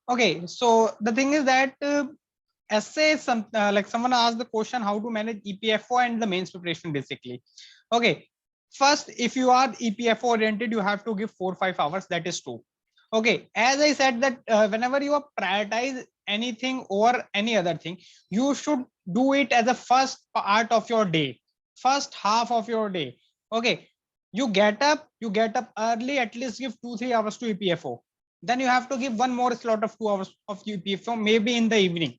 Okay, so the thing is that essay is some like someone asked the question how to manage EPFO and the mains preparation basically. Okay, first if you are EPFO oriented, you have to give 4-5 hours. That is true. Okay, as I said that whenever you are prioritize anything over any other thing, you should do it as a first part of your day, first half of your day. Okay, you get up early, at least give 2-3 hours to EPFO. Then you have to give one more slot of 2 hours of UPSC, maybe in the evening.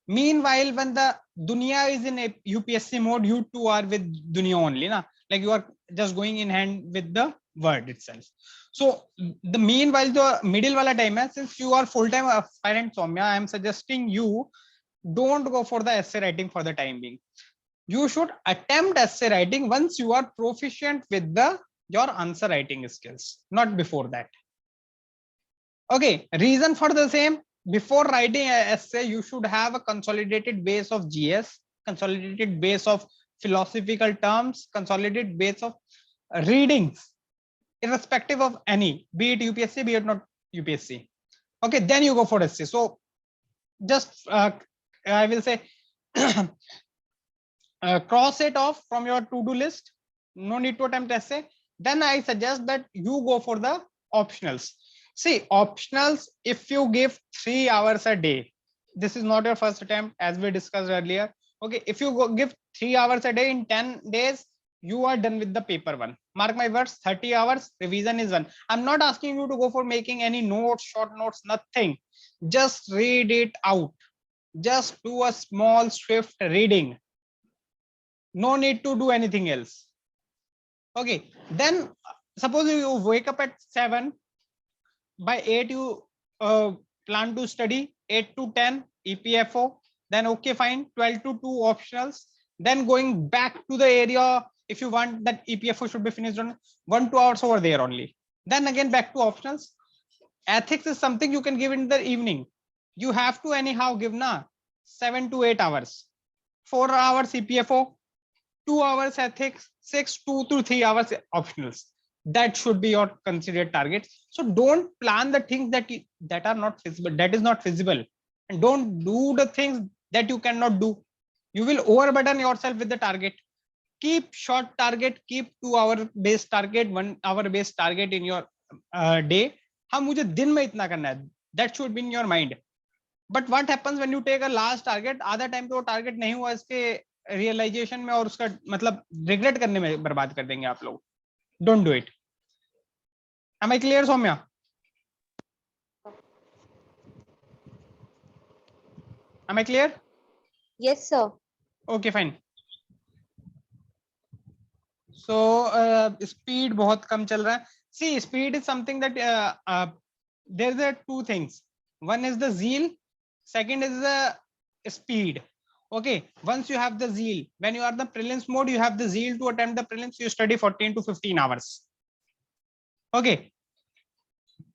Meanwhile, when the dunya is in a UPSC mode, you two are with dunya only, na? Like you are just going in hand with the word itself. So the meanwhile, the middle wala time hai, since you are full time aspirant Soumya, I am suggesting you don't go for the essay writing for the time being. You should attempt essay writing once you are proficient with the your answer writing skills, not before that. Okay, reason for the same, before writing a essay, you should have a consolidated base of GS, consolidated base of philosophical terms, consolidated base of readings, irrespective of any, be it UPSC, be it not UPSC. Okay, then you go for essay. So just I will say cross it off from your to-do list. No need to attempt essay. Then I suggest that you go for the optionals. See, optionals, if you give 3 hours a day, this is not your first attempt, as we discussed earlier. Okay, if you give 3 hours a day in 10 days, you are done with the paper one. Mark my words, 30 hours, revision is one. I'm not asking you to go for making any notes, short notes, nothing. Just read it out. Just do a small, swift reading. No need to do anything else. Okay, then suppose you wake up at 7, by 8 you plan to study, 8 to 10 EPFO, then okay fine, 12 to 2 optionals, then going back to the area if you want that EPFO should be finished on 1-2 hours over there only, then again back to optionals. Ethics is something you can give in the evening. You have to anyhow give na 7 to 8 hours, 4 hours EPFO, 2 hours ethics, 2 to 3 hours optionals. That should be your considered target. So don't plan the things that are not feasible, that is not feasible, and don't do the things that you cannot do. You will overburden yourself with the target. Keep short target, keep 2 hour based target, 1 hour based target in your day. हाँ मुझे दिन में इतना करना है, that should be in your mind. But what happens when you take a large target, आधा time पे वो टारगेट नहीं हुआ, इसके रियलाइजेशन में और उसका मतलब रिग्रेट करने में बर्बाद कर देंगे आप लोग. Don't do it. Am I clear Saumya? Am I clear? Yes, sir. Okay fine. So speed बहुत कम चल रहा है. See speed is something that there are two things. One is the zeal, second is the speed. Okay, once you have the zeal, when you are the prelims mode, you have the zeal to attempt the prelims, you study 14 to 15 hours. Okay,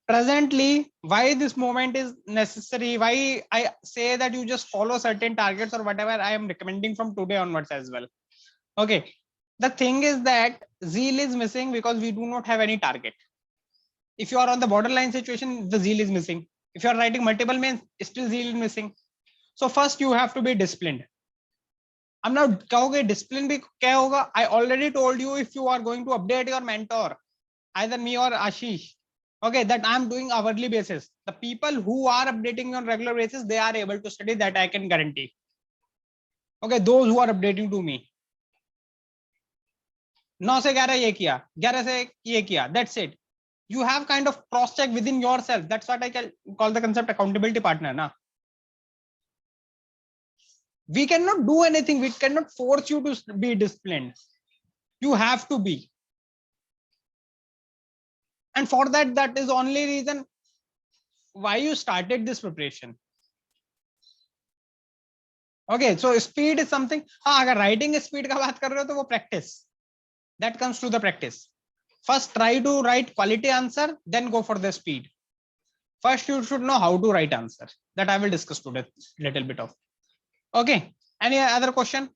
presently why this moment is necessary, why I say that you just follow certain targets or whatever I am recommending from today onwards as well. Okay, the thing is that zeal is missing because we do not have any target. If you are on the borderline situation, the zeal is missing. If you are writing multiple mains, still zeal is missing. So first you have to be disciplined. I'm not कहोगे discipline भी क्या होगा? I already told you, if you are going to update your mentor, either me or Ashish, okay, that I'm doing hourly basis. The people who are updating on regular basis, they are able to study, that I can guarantee. Okay, those who are updating to me, 9 से 11 ये किया, 11 से ये किया, that's it. You have kind of cross check within yourself. That's what I call the concept accountability partner na. We cannot do anything, we cannot force you to be disciplined. You have to be, and for that, that is only reason why you started this preparation. Okay, so speed is something. हाँ, अगर writing speed का बात कर रहे हो तो वो practice, that comes to the practice. First try to write quality answer, then go for the speed. First you should know how to write answer, that I will discuss today little bit of. Okay, any other question?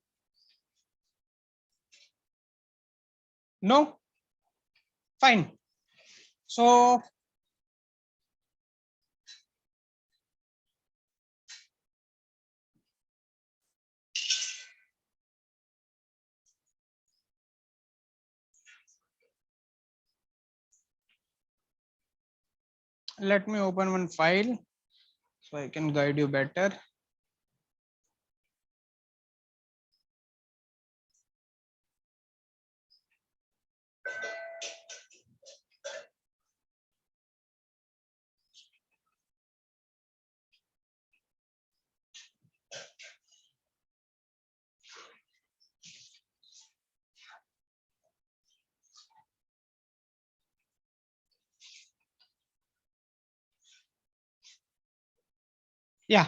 No? Fine. So let me open one file so I can guide you better. Yeah.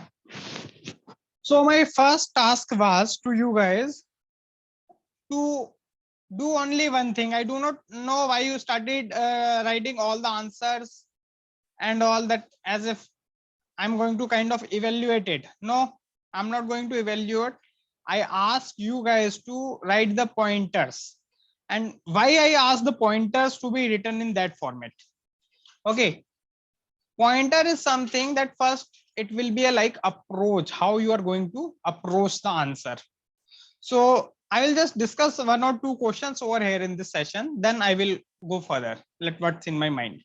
So my first task was to you guys to do only one thing. I do not know why you started writing all the answers and all that as if I'm going to kind of evaluate it. No, I'm not going to evaluate. I ask you guys to write the pointers. And why I ask the pointers to be written in that format. Okay. Pointer is something that first it will be a like approach, how you are going to approach the answer. So I will just discuss one or two questions over here in this session. Then I will go further. Let what's in my mind.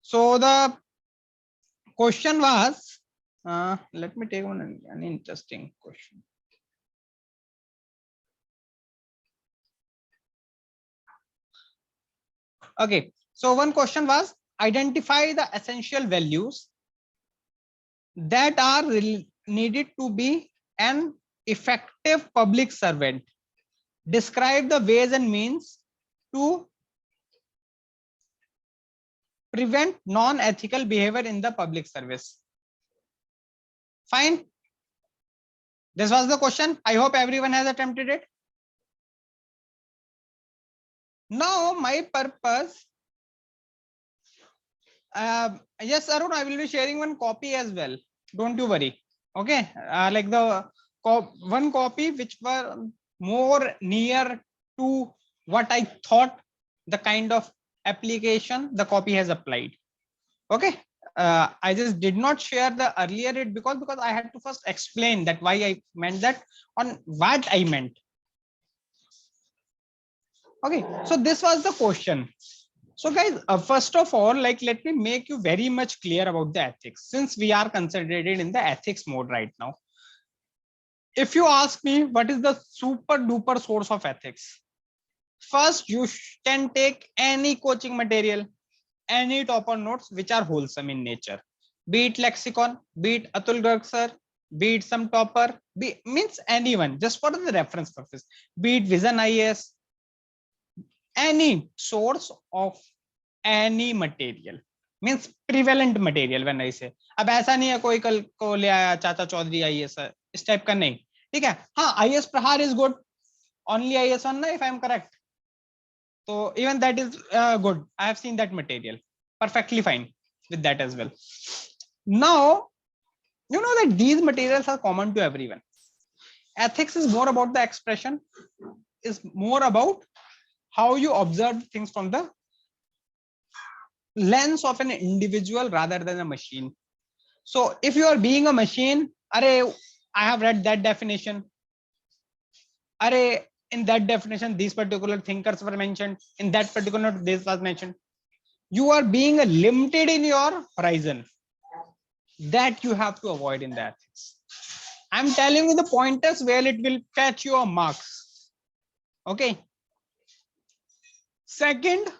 So the question was, let me take an interesting question. Okay, so one question was identify the essential values that are needed to be an effective public servant. Describe the ways and means to prevent non-ethical behavior in the public service. Fine. This was the question. I hope everyone has attempted it. Now my purpose, yes, Arun, I will be sharing one copy as well. Don't you worry. Okay, like the one copy which were more near to what I thought the kind of application the copy has applied. Okay, I just did not share the earlier it because I had to first explain that why I meant that on what I meant. Okay, so this was the question. So guys, first of all, like let me make you very much clear about the ethics since we are considered in the ethics mode right now. If you ask me what is the super duper source of ethics, first you can take any coaching material, any topper notes which are wholesome in nature, be it lexicon, be it Atul Garg sir, be it some topper, means anyone, just for the reference purpose, be it Vision IAS, any source of any material means prevalent material when I say. अब ऐसा नहीं है कोई कल को ले आया चाचा चौधरी आईएएस इस टाइप का नहीं, ठीक है. हाँ, आईएएस प्रहार is good, only IAS one, if I am correct. So even that is good. I have seen that material, perfectly fine with that as well. Now you know that these materials are common to everyone. Ethics is more about the expression, is more about how you observe things from the lens of an individual rather than a machine. So if you are being a machine, array, I have read that definition. Array, in that definition, these particular thinkers were mentioned. In that particular, this was mentioned. You are being limited in your horizon. That you have to avoid in the ethics. I'm telling you the pointers where it will fetch your marks. Okay. Second,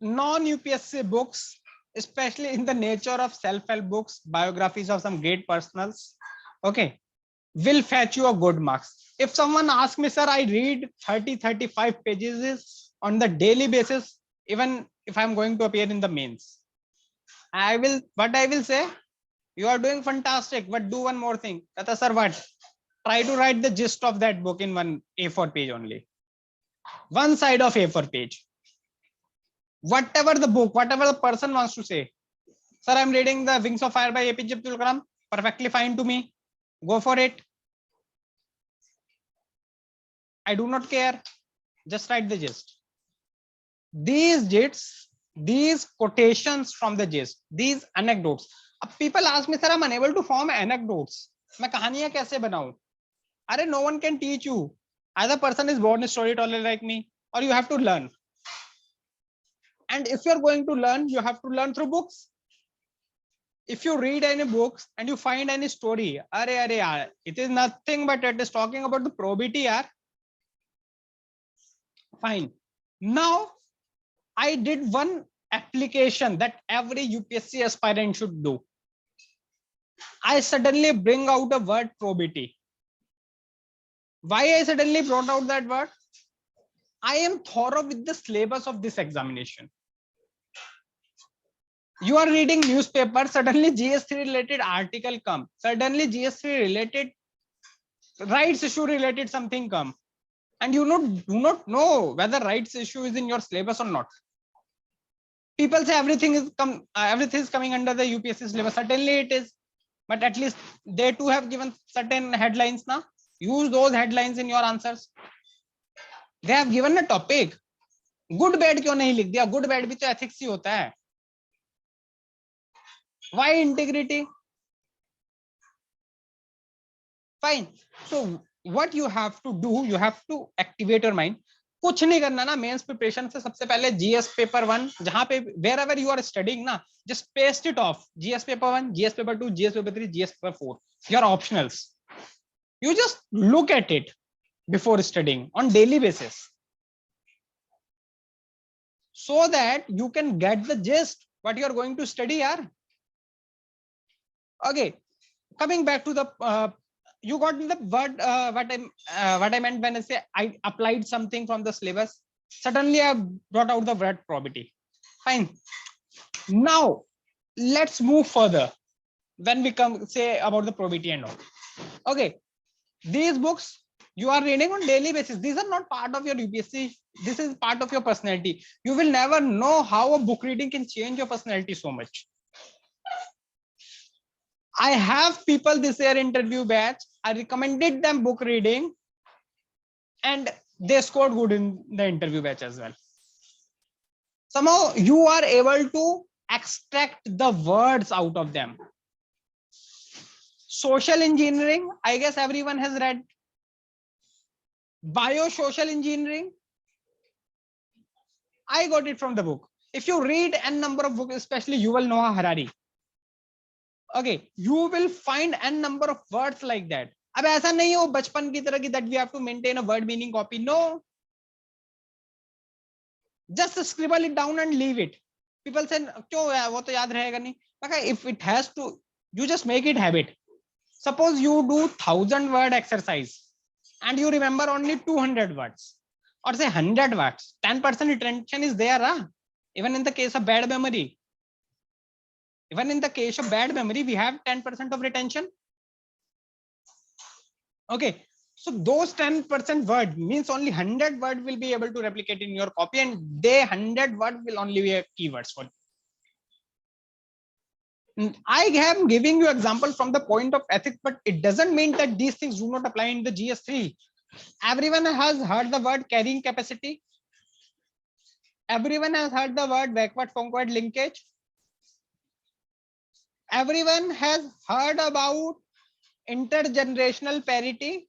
non-UPSC books, especially in the nature of self-help books, biographies of some great personals, okay, will fetch you a good marks. If someone asks me, sir, I read 30-35 pages on the daily basis, even if I'm going to appear in the mains, I will say, you are doing fantastic, but do one more thing. Tata sir, what? Try to write the gist of that book in one A4 page only. One side of A4 page. Whatever the book, whatever the person wants to say. Sir, I'm reading The Wings of Fire by APJ Abdul Kalam. Perfectly fine to me. Go for it. I do not care. Just write the gist. These gist, these quotations from the gist, these anecdotes. People ask me, sir, I'm unable to form anecdotes. मैं कहानियां कैसे बनाऊं? अरे, no one can teach you. Either person is born a storyteller like me, or you have to learn. And if you're going to learn, you have to learn through books. If you read any books and you find any story, it is nothing but it is talking about the probity, yaar. Fine. Now, I did one application that every UPSC aspirant should do. I suddenly bring out a word probity. Why I suddenly brought out that word? I am thorough with the syllabus of this examination. You are reading newspaper, suddenly GS3 related article come, suddenly GS3 related rights issue related something come, and you do not know whether rights issue is in your syllabus or not. People say everything is coming under the UPSC syllabus. Certainly it is, but at least they too have given certain headlines now. Use those headlines in your answers. They have given a topic. Good bad क्यों नहीं लिख दिया? Good bad भी तो ethics ही होता है. Why integrity? Fine. So what you have to do, you have to activate your mind. कुछ नहीं करना ना, मेंस प्रिपरेशन से सबसे पहले जीएस पेपर 1 जहां पे wherever you are studying ना, just paste it off. GS paper 1, GS paper 2, GS paper 3, GS paper 4, your optionals. You just look at it before studying on daily basis, so that you can get the gist what you are going to study, yaar. Okay, coming back to the you got the word what I meant when I say I applied something from the syllabus. Suddenly I brought out the word probity. Fine. Now let's move further when we come say about the probity and all. Okay, these books you are reading on daily basis. These are not part of your UPSC. This is part of your personality. You will never know how a book reading can change your personality so much. I have people this year interview batch. I recommended them book reading and they scored good in the interview batch as well. Somehow you are able to extract the words out of them. Social engineering, I guess everyone has read. Biosocial engineering, I got it from the book. If you read n number of books, especially Yuval Noah Harari, okay, you will find n number of words like that. अब ऐसा नहीं हो बचपन की तरह की that we have to maintain a word meaning copy. No, just scribble it down and leave it. People say क्यों है वो तो याद रहेगा नहीं. Okay, if it has to, you just make it habit. Suppose you do 1000 word exercise and you remember only 200 words or say 100 words, 10% retention is there, huh? Even in the case of bad memory. Even in the case of bad memory, we have 10% of retention. Okay, so those 10% word means only 100 word will be able to replicate in your copy, and they 100 word will only be keywords for you. I am giving you example from the point of ethics, but it doesn't mean that these things do not apply in the GS3. Everyone has heard the word carrying capacity. Everyone has heard the word backward-forward linkage. Everyone has heard about intergenerational parity.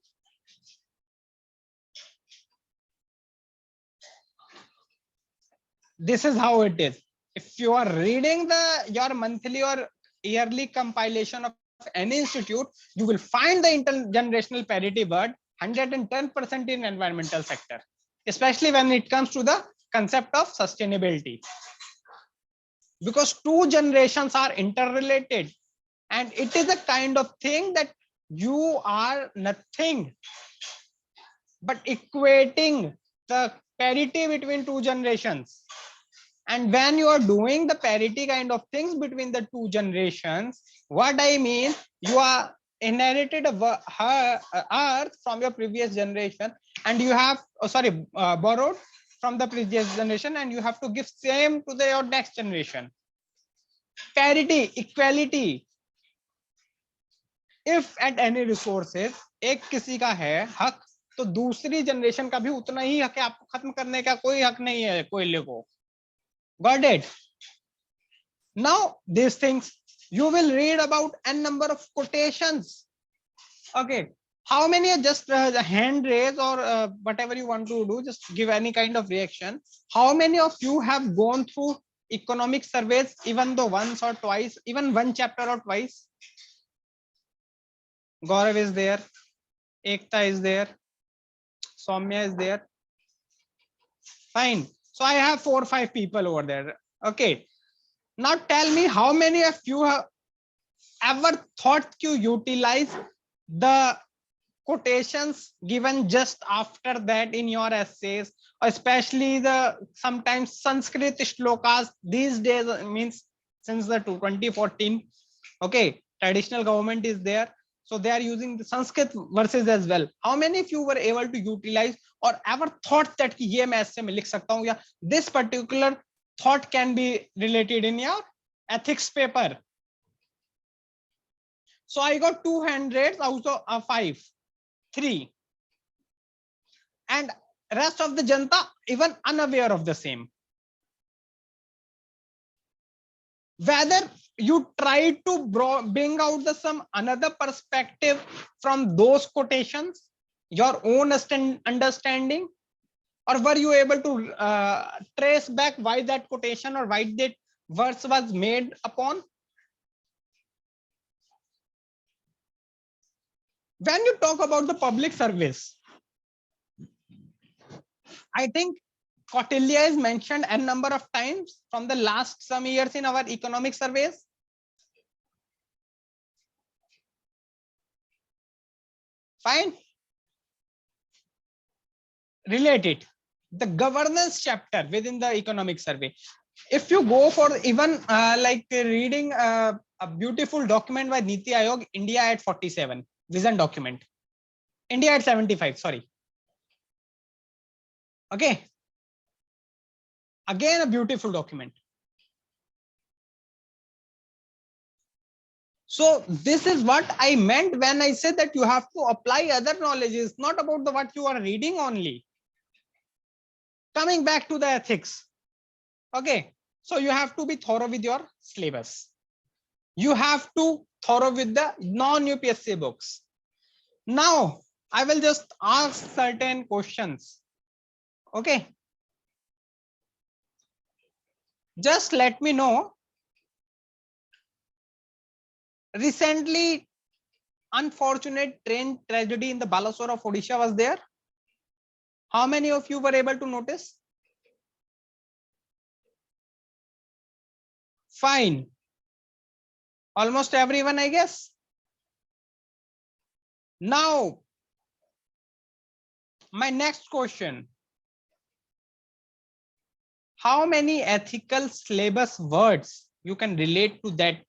This is how it is. If you are reading your monthly or yearly compilation of any institute, you will find the intergenerational parity word 110% in environmental sector, especially when it comes to the concept of sustainability. Because two generations are interrelated, and it is a kind of thing that you are nothing but equating the parity between two generations. And when you are doing the parity kind of things between the two generations, what I mean, you are inherited earth from your previous generation, and you have borrowed from the previous generation, and you have to give same to your next generation. Parity, equality. If at any resources एक किसी का है हक, तो दूसरी generation का भी उतना ही हक है. आपको खत्म करने का कोई हक नहीं है कोयले को. Got it? Now these things you will read about n number of quotations. Okay, How many are just hand raise or whatever you want to do, just give any kind of reaction. How many of you have gone through economic surveys, even though once or twice, even one chapter or twice? Gaurav is there, Ekta is there, Soumya is there. Fine. So I have 4 or 5 people over there. Okay. Now tell me, how many of you have ever thought to utilize the quotations given just after that in your essays, especially the sometimes Sanskrit shlokas these days, means since the 2014. Okay, traditional government is there, so they are using the Sanskrit verses as well. How many of you were able to utilize or ever thought that कि ये मैं ऐसे में लिख सकता हूँ, या this particular thought can be related in your ethics paper? So I got 200 out of 5, 3, and rest of the janta even unaware of the same. Whether you try to bring out the some another perspective from those quotations, your own understanding, or were you able to trace back why that quotation or why that verse was made upon? When you talk about the public service, I think Kautilya is mentioned a number of times from the last some years in our economic surveys. Fine. Related, the governance chapter within the economic survey. If you go for even like reading a beautiful document by Niti Aayog, India at 47, vision document, India at 75, sorry. Okay. Again, a beautiful document. So this is what I meant when I said that you have to apply other knowledge. It's not about the what you are reading only. Coming back to the ethics. Okay. So you have to be thorough with your syllabus. You have to thorough with the non-UPSC books. Now, I will just ask certain questions. Okay. Just let me know. Recently, unfortunate train tragedy in the Balasore of Odisha was there. How many of you were able to notice? Fine. Almost everyone, I guess. Now, my next question. How many ethical syllabus words you can relate to that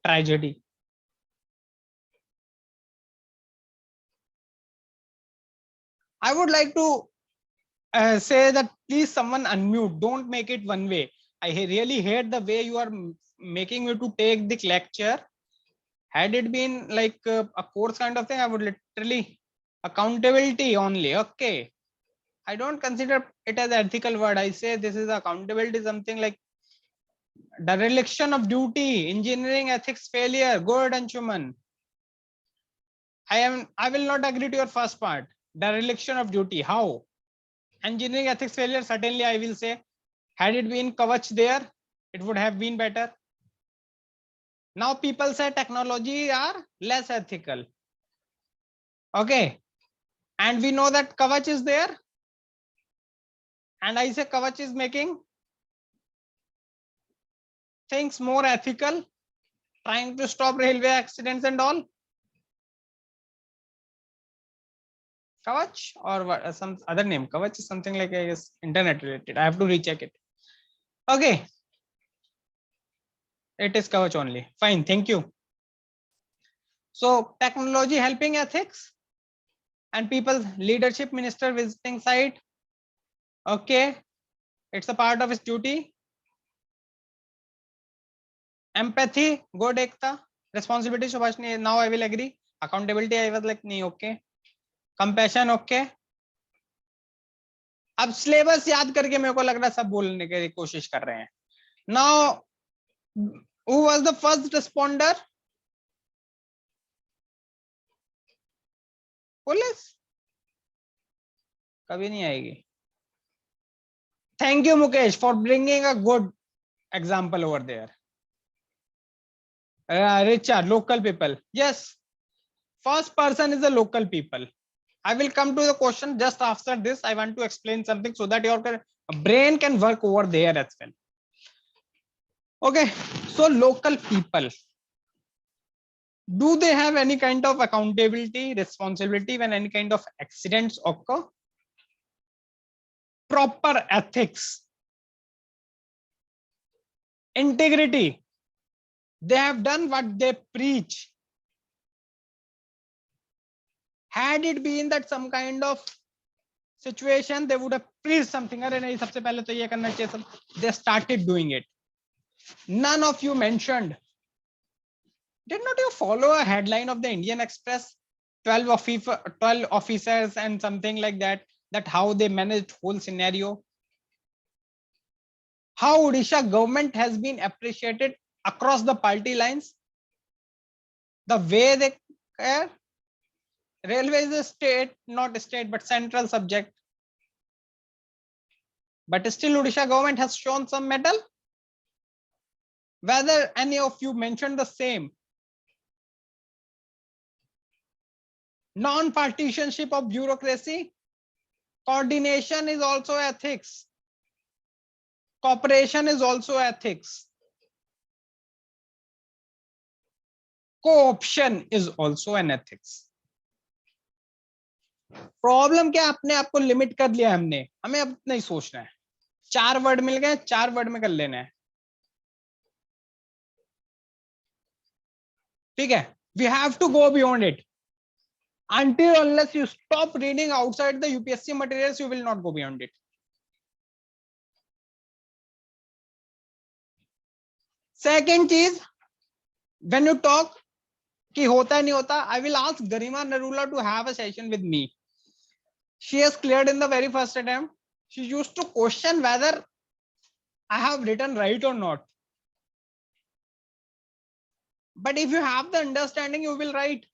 tragedy? I would like to say that please someone unmute. Don't make it one way. I really hate the way you are making me to take the lecture. Had it been like a course kind of thing, I would literally accountability only. Okay. I don't consider it as ethical word. I say this is accountability, something like dereliction of duty, engineering ethics failure. Good, Anshuman. I will not agree to your first part. Dereliction of duty. How? Engineering ethics failure. Certainly, I will say. Had it been Kavach there, it would have been better. Now people say technology are less ethical. Okay. And we know that Kavach is there. And I say Kavach is making things more ethical, trying to stop railway accidents and all. Kavach or what, some other name. Kavach is something like I guess internet related. I have to recheck it. Okay. It is Kavach only. Fine. Thank you. So technology helping ethics and people's leadership, minister visiting site. Okay. It's a part of his duty. Empathy, good Ekta. Responsibility, Subhashni. Now I will agree. Accountability, I was like, nee, okay. Compassion, okay. अब syllabus याद करके मेरे को लग रहा है सब बोलने की कोशिश कर रहे हैं. Now, who was the first responder? Police कभी नहीं आएगी. Thank you, Mukesh, for bringing a good example over there. Richard, local people. Yes, first person is the local people. I will come to the question just after this. I want to explain something so that your brain can work over there as well. Okay, so local people. Do they have any kind of accountability, responsibility when any kind of accidents occur? Proper ethics, integrity. They have done what they preach. Had it been that some kind of situation, they would have preached something. अरे नहीं, सबसे पहले तो ये करना चाहिए सब. They started doing it. None of you mentioned. Did not you follow a headline of the Indian Express? 12 officers and something like that. That how they managed whole scenario. How Odisha government has been appreciated across the party lines. The way they care. Railway is a state, not a state, but central subject. But still Odisha government has shown some medal. Whether any of you mentioned the same. Non-partisanship of bureaucracy. Coordination is also ethics. Cooperation is also ethics. Co-option is also an ethics. Problem क्या, अपने आप को limit कर लिया हमने, हमें अब नहीं सोचना है. 4 वर्ड मिल गए, 4 वर्ड में कर लेना है. ठीक है, we have to go beyond it. Until unless you stop reading outside the UPSC materials, you will not go beyond it. Second चीज, when you talk कि होता नहीं होता, I will ask Garima Narula to have a session with me. She has cleared in the very first attempt. She used to question whether I have written right or not. But if you have the understanding, you will write.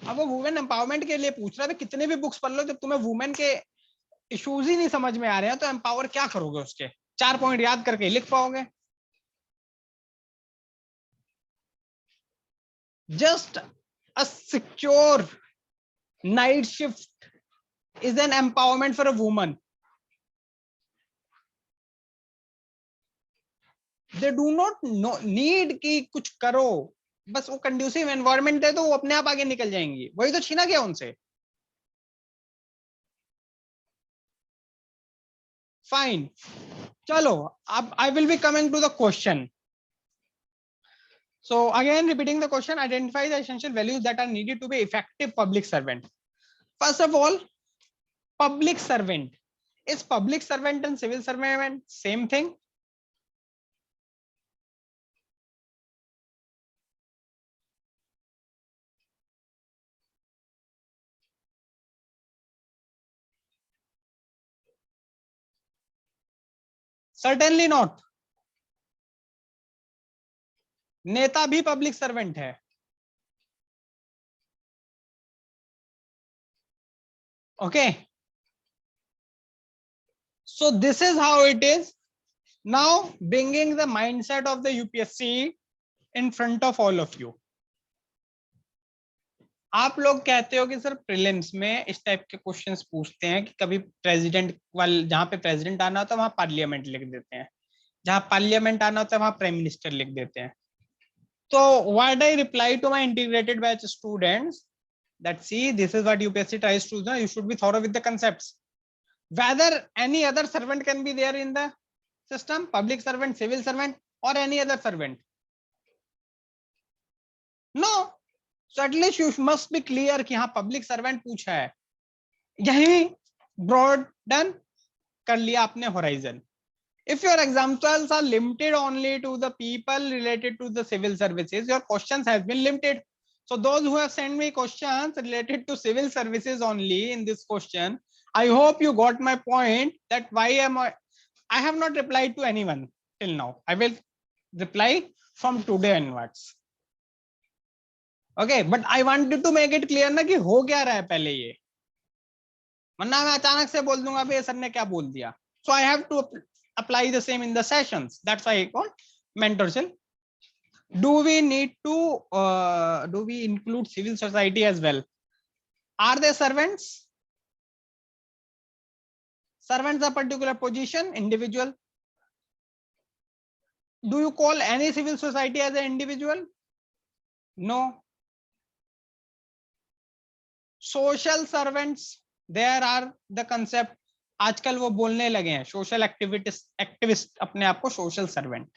अब वो women empowerment के लिए पूछ रहा है, कितने भी books पढ़ लो, जब तुम्हें वुमेन के इश्यूज ही नहीं समझ में आ रहे हैं तो एम्पावर क्या करोगे? उसके 4 पॉइंट याद करके लिख पाओगे? Just a secure night shift is an empowerment for a woman. They do not need कि कुछ करो, बस वो कंड्यूसिव एनवायरनमेंट दे तो वो अपने आप आगे निकल जाएंगी. वही तो छीना गया उनसे. फाइन, चलो अब I will be coming to the question. So again, repeating the question, identify the essential values that are needed to be effective public servant. First of all, public servant. Is public servant and civil servant same thing? Certainly not. नेता भी public servant है. Okay. So this is how it is. Now bringing the mindset of the UPSC in front of all of you. आप लोग कहते हो कि sir prelims में इस टाइप के क्वेश्चंस पूछते हैं कि कभी प्रेसिडेंट वाले, जहां पे प्रेसिडेंट आना होता है वहां पार्लियामेंट लिख देते हैं, जहां पार्लियामेंट आना होता है वहां प्राइम मिनिस्टर लिख देते हैं. So what I reply to my integrated batch students that see, this is what UPSC tries to do. You should be thorough with the concepts. Whether any other servant can be there in the system, public servant, civil servant, or any other servant. No. So at least you must be clear कि हाँ public servant पूछा है. यही broaden कर लिया आपने horizon. If your examples are limited only to the people related to the civil services, your questions has been limited. So those who have sent me questions related to civil services only in this question, I hope you got my point that why am I have not replied to anyone till now. I will reply from today onwards. Okay, but I wanted to make it clear ना कि हो क्या रहा है पहले ये. वरना मैं अचानक से बोल दूंगा भाई सर ने क्या बोल दिया. So I have to apply the same in the sessions. That's why I call mentorship. Do we need to do we include civil society as well? Are they servants? Servants a particular position, individual. Do you call any civil society as an individual? No. Social servants, there are the concept. आजकल वो बोलने लगे हैं social activist अपने आप को social servant.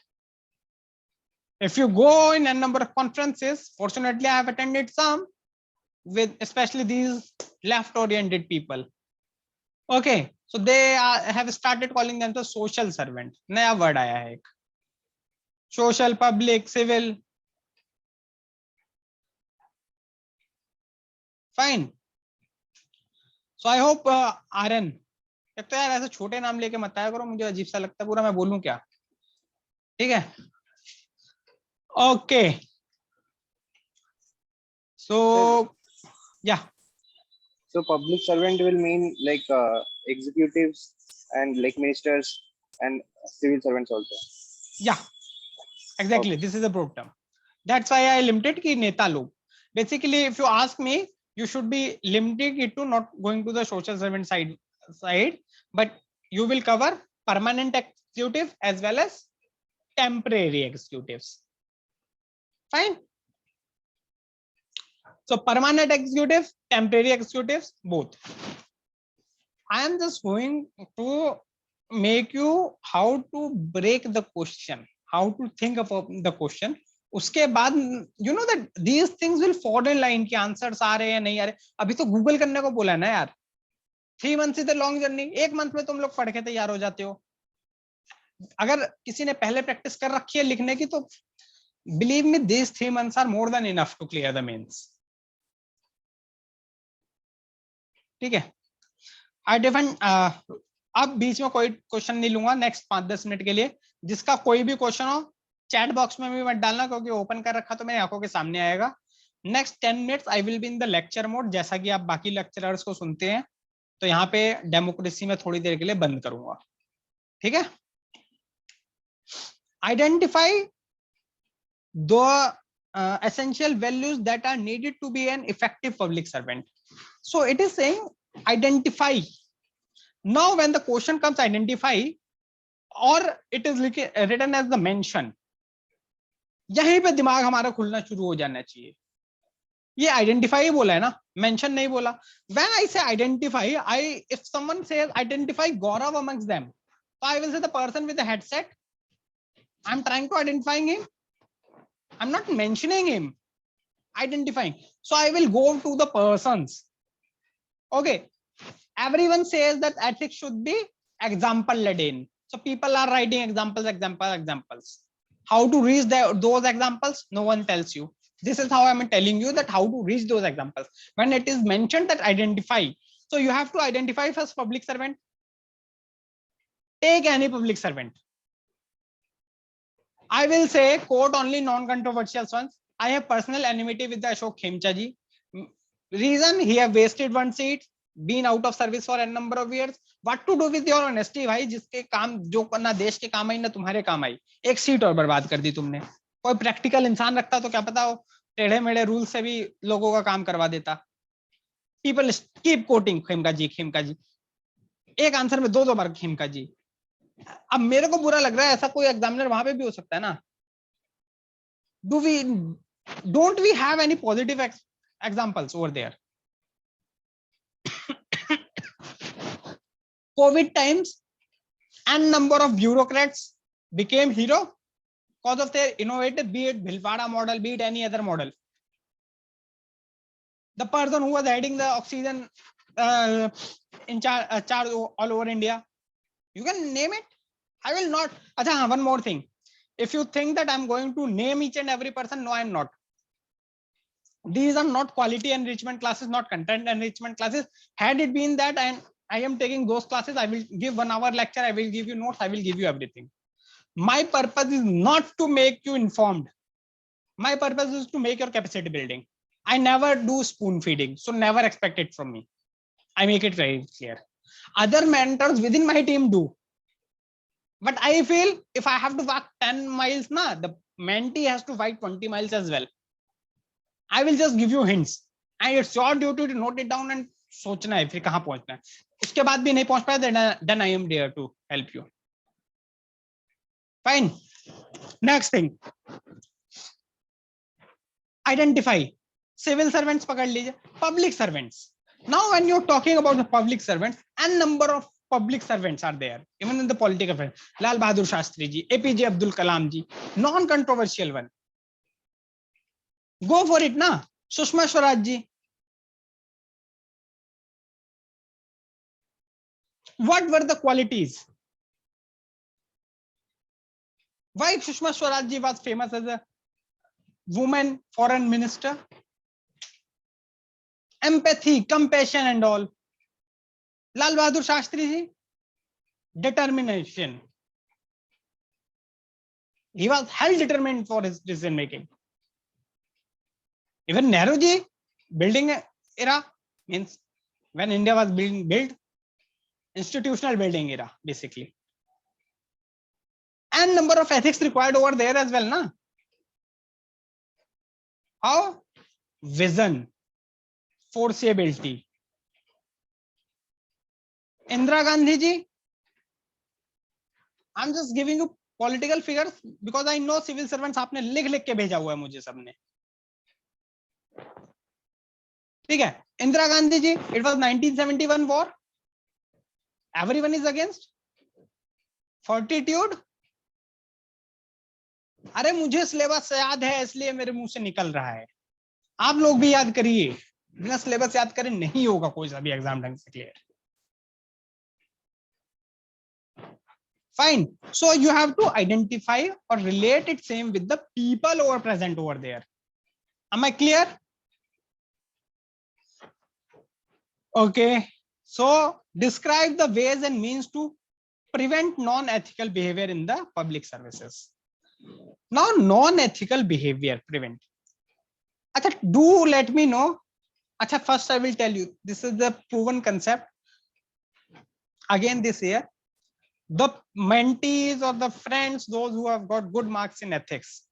If you go in a number of conferences, fortunately I have attended some with especially these left oriented people. Okay, so they have started calling them the social servant. नया word आया है एक. Social, public, civil. Fine. So I hope RN. एक तो यार ऐसे छोटे नाम लेके मत आया करो, मुझे अजीब सा लगता है पूरा, मैं बोलूं क्या. ठीक है. Okay. So yeah. So public servant will mean like executives and like ministers and civil servants also. Yeah, exactly. Okay. This is a broad term. That's why I limited ki neta log. Basically, if you ask me, you should be limiting it to not going to the social servant side, but you will cover permanent executive as well as temporary executives. Fine. So permanent executive, temporary executives, both. I am just going to make you how to break the question, how to think about the question. उसके बाद you know that these things will fall in line, कि answers आ रहे हैं नहीं आ रहे. अभी तो Google करने को बोला है ना यार. 3 months is a long journey. 1 month में तुम लोग पढ़ के तैयार हो जाते हो. अगर किसी ने पहले प्रैक्टिस कर रखी है लिखने की तो believe me, these 3 months are more than enough to clear the mains. ठीक है. I define अब बीच में कोई क्वेश्चन नहीं लूंगा नेक्स्ट 5-10 मिनट के लिए. जिसका कोई भी क्वेश्चन हो चैट बॉक्स में भी मत डालना, क्योंकि ओपन कर रखा तो मेरी आंखों के सामने आएगा. Next 10 minutes I will be in the lecture mode. जैसा कि आप बाकी लेक्चरर्स को सुनते हैं, तो यहाँ पे डेमोक्रेसी में थोड़ी देर के लिए बंद करूंगा. ठीक है. Identify the essential values that are needed to be an effective public servant. So it is saying identify. Now when the question comes identify, or it is written as the mention, यहीं पे दिमाग हमारा खुलना शुरू हो जाना चाहिए. ये identify ही बोला है ना, mention नहीं बोला. When I say identify, if someone says identify Gaurav amongst them, so I will say the person with the headset. I'm trying to identify him. I'm not mentioning him. Identifying. So I will go to the persons. Okay. Everyone says that ethics should be example laden. So people are writing examples. How to reach those examples? No one tells you. This is how I'm telling you that how to reach those examples. When it is mentioned that identify, so you have to identify first public servant. Take any public servant. I will say quote only non-controversial ones. I have personal enmity with the Ashok Khemcha ji. Reason, he have wasted one seat, been out of service for a number of years. What to do with your honesty भाई, जिसके काम जो ना देश के काम आई ना तुम्हारे काम आई, एक सीट और बर्बाद कर दी तुमने. कोई प्रैक्टिकल इंसान रखता तो क्या पता हो टेढ़े मेढ़े रूल से भी लोगों का काम करवा देता. People keep quoting खेमका जी. एक आंसर में 2 बार खेमका जी. अब मेरे को बुरा लग रहा है, ऐसा कोई एग्जामिनर वहां पे भी हो सकता है ना. Don't we have any positive examples over there? COVID times, and number of bureaucrats became hero because of their innovative, be it Bhilwara model, be it any other model. The person who was heading the oxygen in charge all over India, you can name it. I will not. Achha, one more thing. If you think that I'm going to name each and every person, no, I'm not. These are not quality enrichment classes, not content enrichment classes. Had it been that and I am taking those classes, I will give 1 hour lecture, I will give you notes, I will give you everything. My purpose is not to make you informed. My purpose is to make your capacity building. I never do spoon feeding, so never expect it from me. I make it very clear. Other mentors within my team do. But I feel if I have to walk 10 miles, the mentee has to walk 20 miles as well. I will just give you hints. And it's your duty to note it down and सोचना है फिर कहाँ पहुंचना है. उसके बाद भी नहीं पहुंच पाए, then I am there to help you. Fine. Next thing. Identify. Civil servants पकड़ लीजिए. Public servants. Now when you're talking about the public servants, and number of public servants are there, even in the political field. Lal Bahadur Shastri ji, APJ Abdul Kalam ji, non-controversial one. Go for it na. Sushma Swaraj ji. What were the qualities? Why Sushma Swaraj ji was famous as a woman foreign minister? Empathy, compassion and all. Lal Bahadur Shastri ji, determination. He was hell determined for his decision making. Even Nehru ji, building era, means when India was being built, institutional building era basically. And number of ethics required over there as well, na? How? Vision, foreseeability. Indira Gandhi ji, I'm just giving you political figures because I know civil servants आपने लिख के भेजा हुआ है मुझे सबने. ठीक है. Indira Gandhi ji, it was 1971 war. Everyone is against. Fortitude. अरे मुझे सिलेबस याद है इसलिए मेरे मुंह से निकल रहा है. आप लोग भी याद करिए. बिना सिलेबस याद करे नहीं होगा कोई सा भी एग्जाम ढंग से clear. Fine. So you have to identify or relate it same with the people who are present over there. Am I clear? Okay. So describe the ways and means to prevent non-ethical behavior in the public services. Now, non-ethical behavior prevent. Achha, do let me know. Achha, first I will tell you, this is the proven concept. Again this year, the mentees or the friends, those who have got good marks in ethics,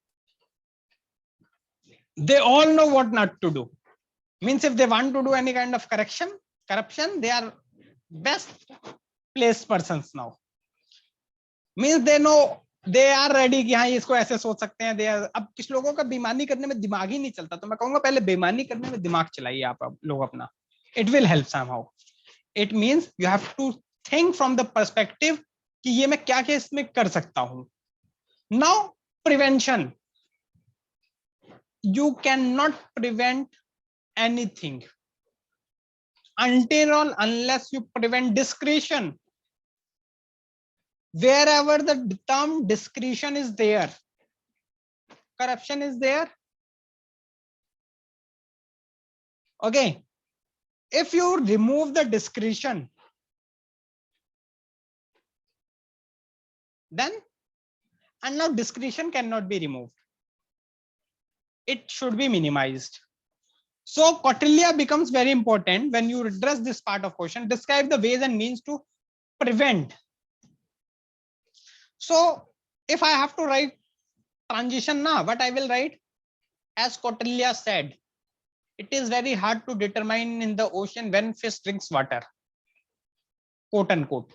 they all know what not to do. Means if they want to do any kind of corruption, they are best placed persons now. Means they know, they are ready कि हाँ इसको ऐसे सोच सकते हैं. They are, अब किस लोगों का बेईमानी करने में दिमाग ही नहीं चलता, तो मैं कहूँगा पहले बेईमानी करने में दिमाग चलाइए आप लोग अपना. It will help somehow. It means you have to think from the perspective कि ये मैं क्या क्या इसमें कर सकता हूँ. Now prevention. You cannot prevent anything until or unless you prevent discretion. Wherever the term discretion is there, corruption is there. Okay. If you remove the discretion, then, and now discretion cannot be removed. It should be minimized. So Kautilya becomes very important when you address this part of question. Describe the ways and means to prevent. So if I have to write transition now, what I will write, as Kautilya said, it is very hard to determine in the ocean when fish drinks water, quote unquote.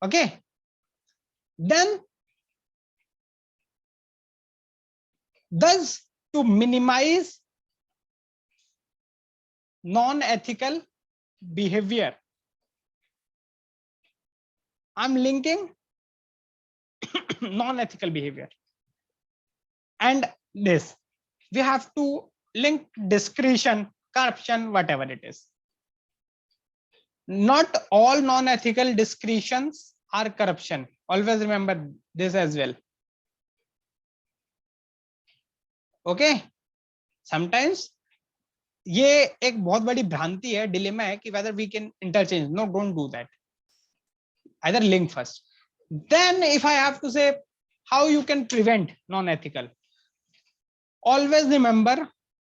Okay. Then, thus to minimize non-ethical behavior, I'm linking non-ethical behavior and this. We have to link discretion, corruption, whatever it is. Not all non-ethical discretions are corruption. Always remember this as well. Okay. Sometimes ये एक बहुत बड़ी भ्रांति है, dilemma है कि whether we can interchange. No, don't do that. Either link first. Then if I have to say how you can prevent non-ethical, always remember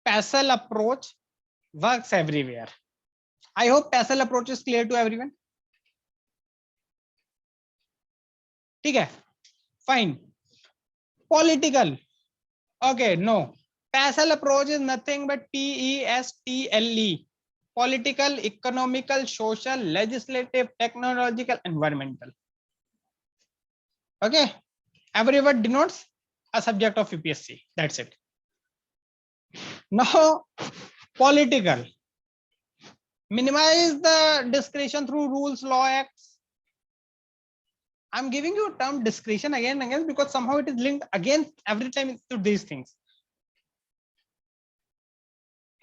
PASL approach works everywhere. I hope tassel approach is clear to everyone. ठीक है, fine. Political, okay, no. Tassel approach is nothing but PESTLE. Political, economical, social, legislative, technological, environmental. Okay, every word denotes a subject of UPSC. That's it. Now, political. Minimize the discretion through rules, law, acts. I'm giving you a term discretion again and again because somehow it is linked again every time to these things.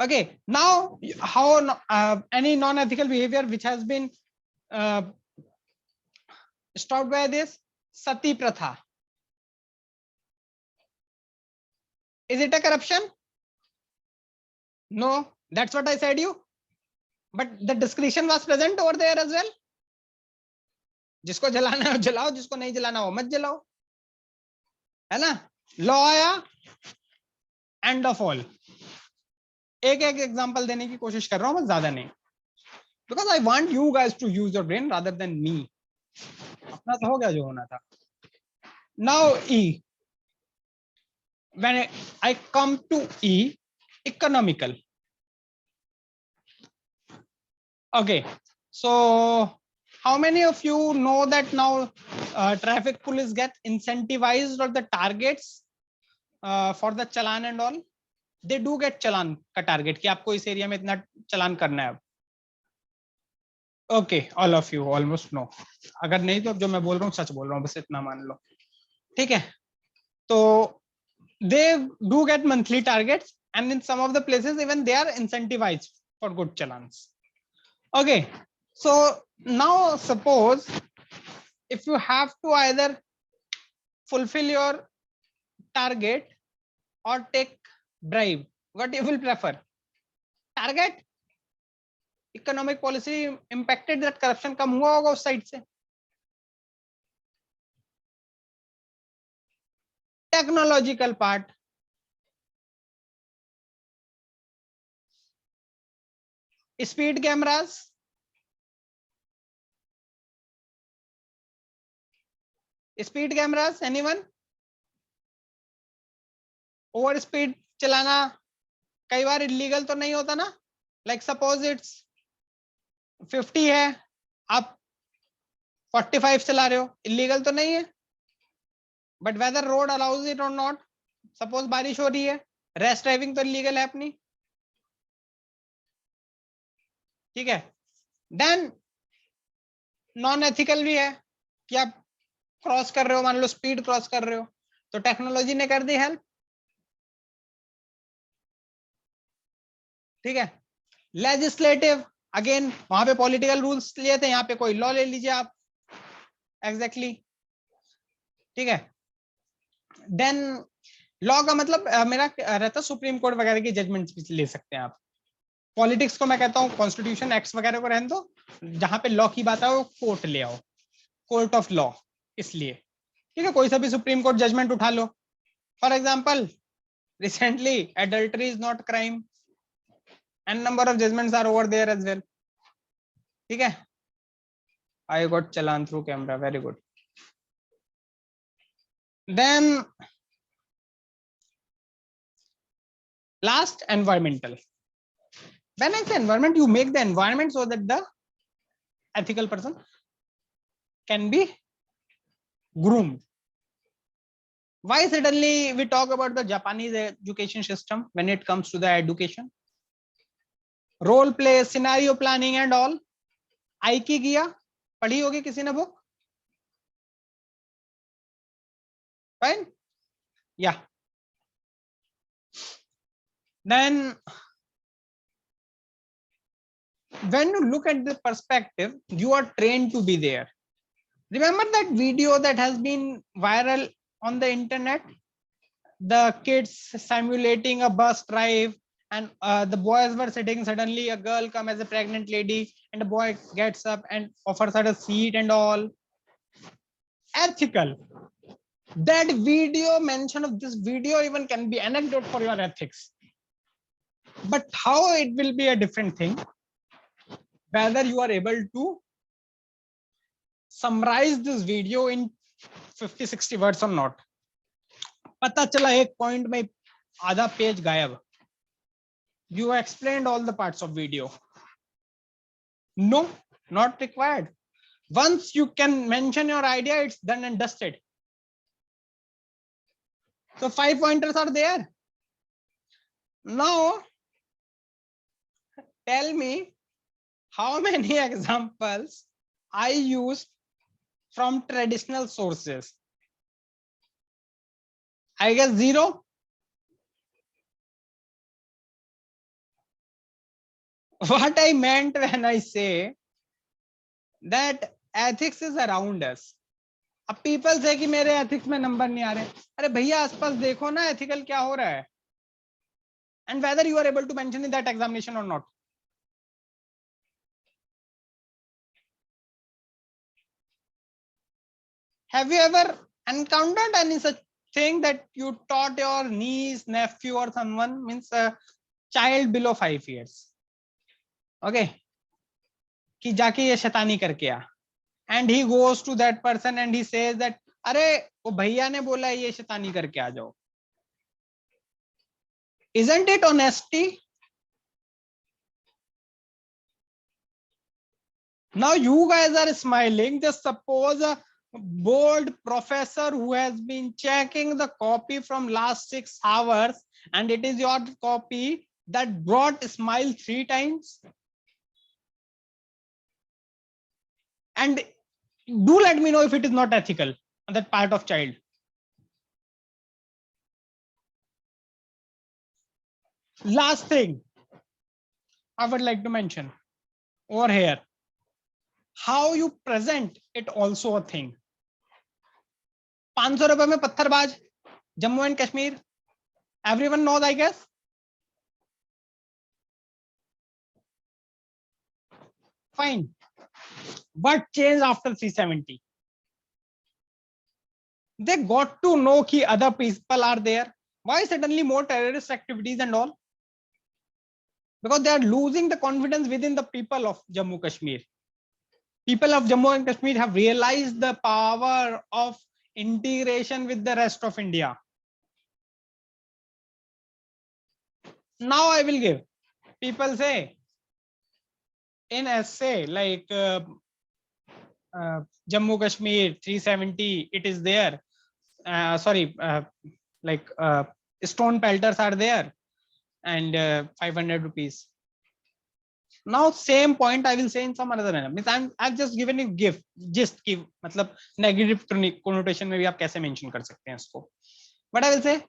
Okay, now how any non-ethical behavior which has been stopped by this sati pratha. Is it a corruption? No, that's what I said you. But the discretion was present over there as well. जिसको जलाना है जलाओ, जिसको नहीं जलाना हो मत जलाओ, है ना. लॉ आया, एंड ऑफ ऑल. एक एक एग्जांपल देने की कोशिश कर रहा हूं, बस ज्यादा नहीं, because I want you guys to use your brain rather than me. अपना तो हो गया जो होना था. नाउ ई, when I come to E, economical. Okay, so how many of you know that now traffic police get incentivized or the targets for the challan and all? They do get challan का target कि आपको इस area में इतना challan करना है. Okay, all of you almost know. अगर नहीं तो जो मैं बोल रहा हूँ सच बोल रहा हूँ, बस इतना मान लो. ठीक है, तो they do get monthly targets, and in some of the places even they are incentivized for good challans. Okay, so now suppose if you have to either fulfill your target or take bribe, what you will prefer? Target, economic policy impacted that corruption कम हुआ होगा उस side से. Technological part, speed cameras, anyone? Over speed चलाना कई बार illegal तो नहीं होता ना. लाइक सपोज इट्स 50 है, आप 45 चला रहे हो, इलीगल तो नहीं है. But whether road allows it और नॉट. सपोज बारिश हो रही है, रैश ड्राइविंग तो इलीगल है अपनी. ठीक है, देन नॉन एथिकल भी है कि आप क्रॉस कर रहे हो, मान लो स्पीड क्रॉस कर रहे हो, तो टेक्नोलॉजी ने कर दी हेल्प. ठीक है, लेजिस्लेटिव, अगेन वहां पे पॉलिटिकल रूल्स लिए थे, यहाँ पे कोई लॉ ले लीजिए आप. एग्जैक्टली ठीक है. देन लॉ का मतलब मेरा रहता सुप्रीम कोर्ट वगैरह की जजमेंट ले सकते हैं आप. पॉलिटिक्स को मैं कहता हूँ कॉन्स्टिट्यूशन एक्ट्स वगैरह को रहने दो, जहां पे लॉ की बात है वो कोर्ट ले आओ, कोर्ट ऑफ लॉ. इसलिए ठीक है, कोई सा भी सुप्रीम कोर्ट जजमेंट उठा लो. For example recently adultery is not crime, and number of judgments are over there as well. ठीक है, I got challan through camera, very good. Then last, environmental. When I say environment, you make the environment so that the ethical person can be groomed. Why suddenly we talk about the Japanese education system when it comes to the education? Role play, scenario planning and all. आईकी किया, पढ़ी होगी किसी ने book? Fine, yeah. Then when you look at the perspective, you are trained to be there. Remember that video that has been viral on the internet, the kids simulating a bus drive, and the boys were sitting, suddenly a girl comes as a pregnant lady and the boy gets up and offers her a seat and all. Ethical. That video, mention of this video even can be anecdote for your ethics. But how it will be a different thing. whether you are able to summarize this video in 50-60 words or not. पता चला एक point में आधा page गायब. You explained all the parts of video. No, not required. Once you can mention your idea, it's done and dusted. So 5 pointers are there. Now tell me how many examples I used from traditional sources. I guess 0. What I meant when I say that ethics is around us. अब people say कि मेरे ethics में number नहीं आ रहे. अरे भैया आसपास देखो ना ethical क्या हो रहा है. And whether you are able to mention in that examination or not. Have you ever encountered any such thing that you taught your niece, nephew, or someone, means a child below 5 years? Okay. कि जाके ये शैतानी करके आ. And he goes to that person and he says that अरे वो भैया ने बोला ये शैतानी करके आ जाओ. Isn't it honesty? Now you guys are smiling. Just suppose a bored professor who has been checking the copy from last 6 hours and it is your copy that brought smile 3 times. And do let me know if it is not ethical on that part of child. Last thing I would like to mention over here, how you present it also a thing. 500 रुपए में पत्थरबाज, Jammu and Kashmir, everyone knows, I guess. Fine. What changed after 370? They got to know कि other people are there. Why suddenly more terrorist activities and all? Because they are losing the confidence within the people of Jammu Kashmir. People of Jammu and Kashmir have realized the power of integration with the rest of India. Now I will give. People say in essay like Jammu Kashmir 370, it is there. Like stone pelters are there and 500 rupees. Now same point I will say in some another manner. Means I've just given you gift, just give, मतलब negative connotation में भी आप कैसे mention कर सकते हैं इसको. But I will say,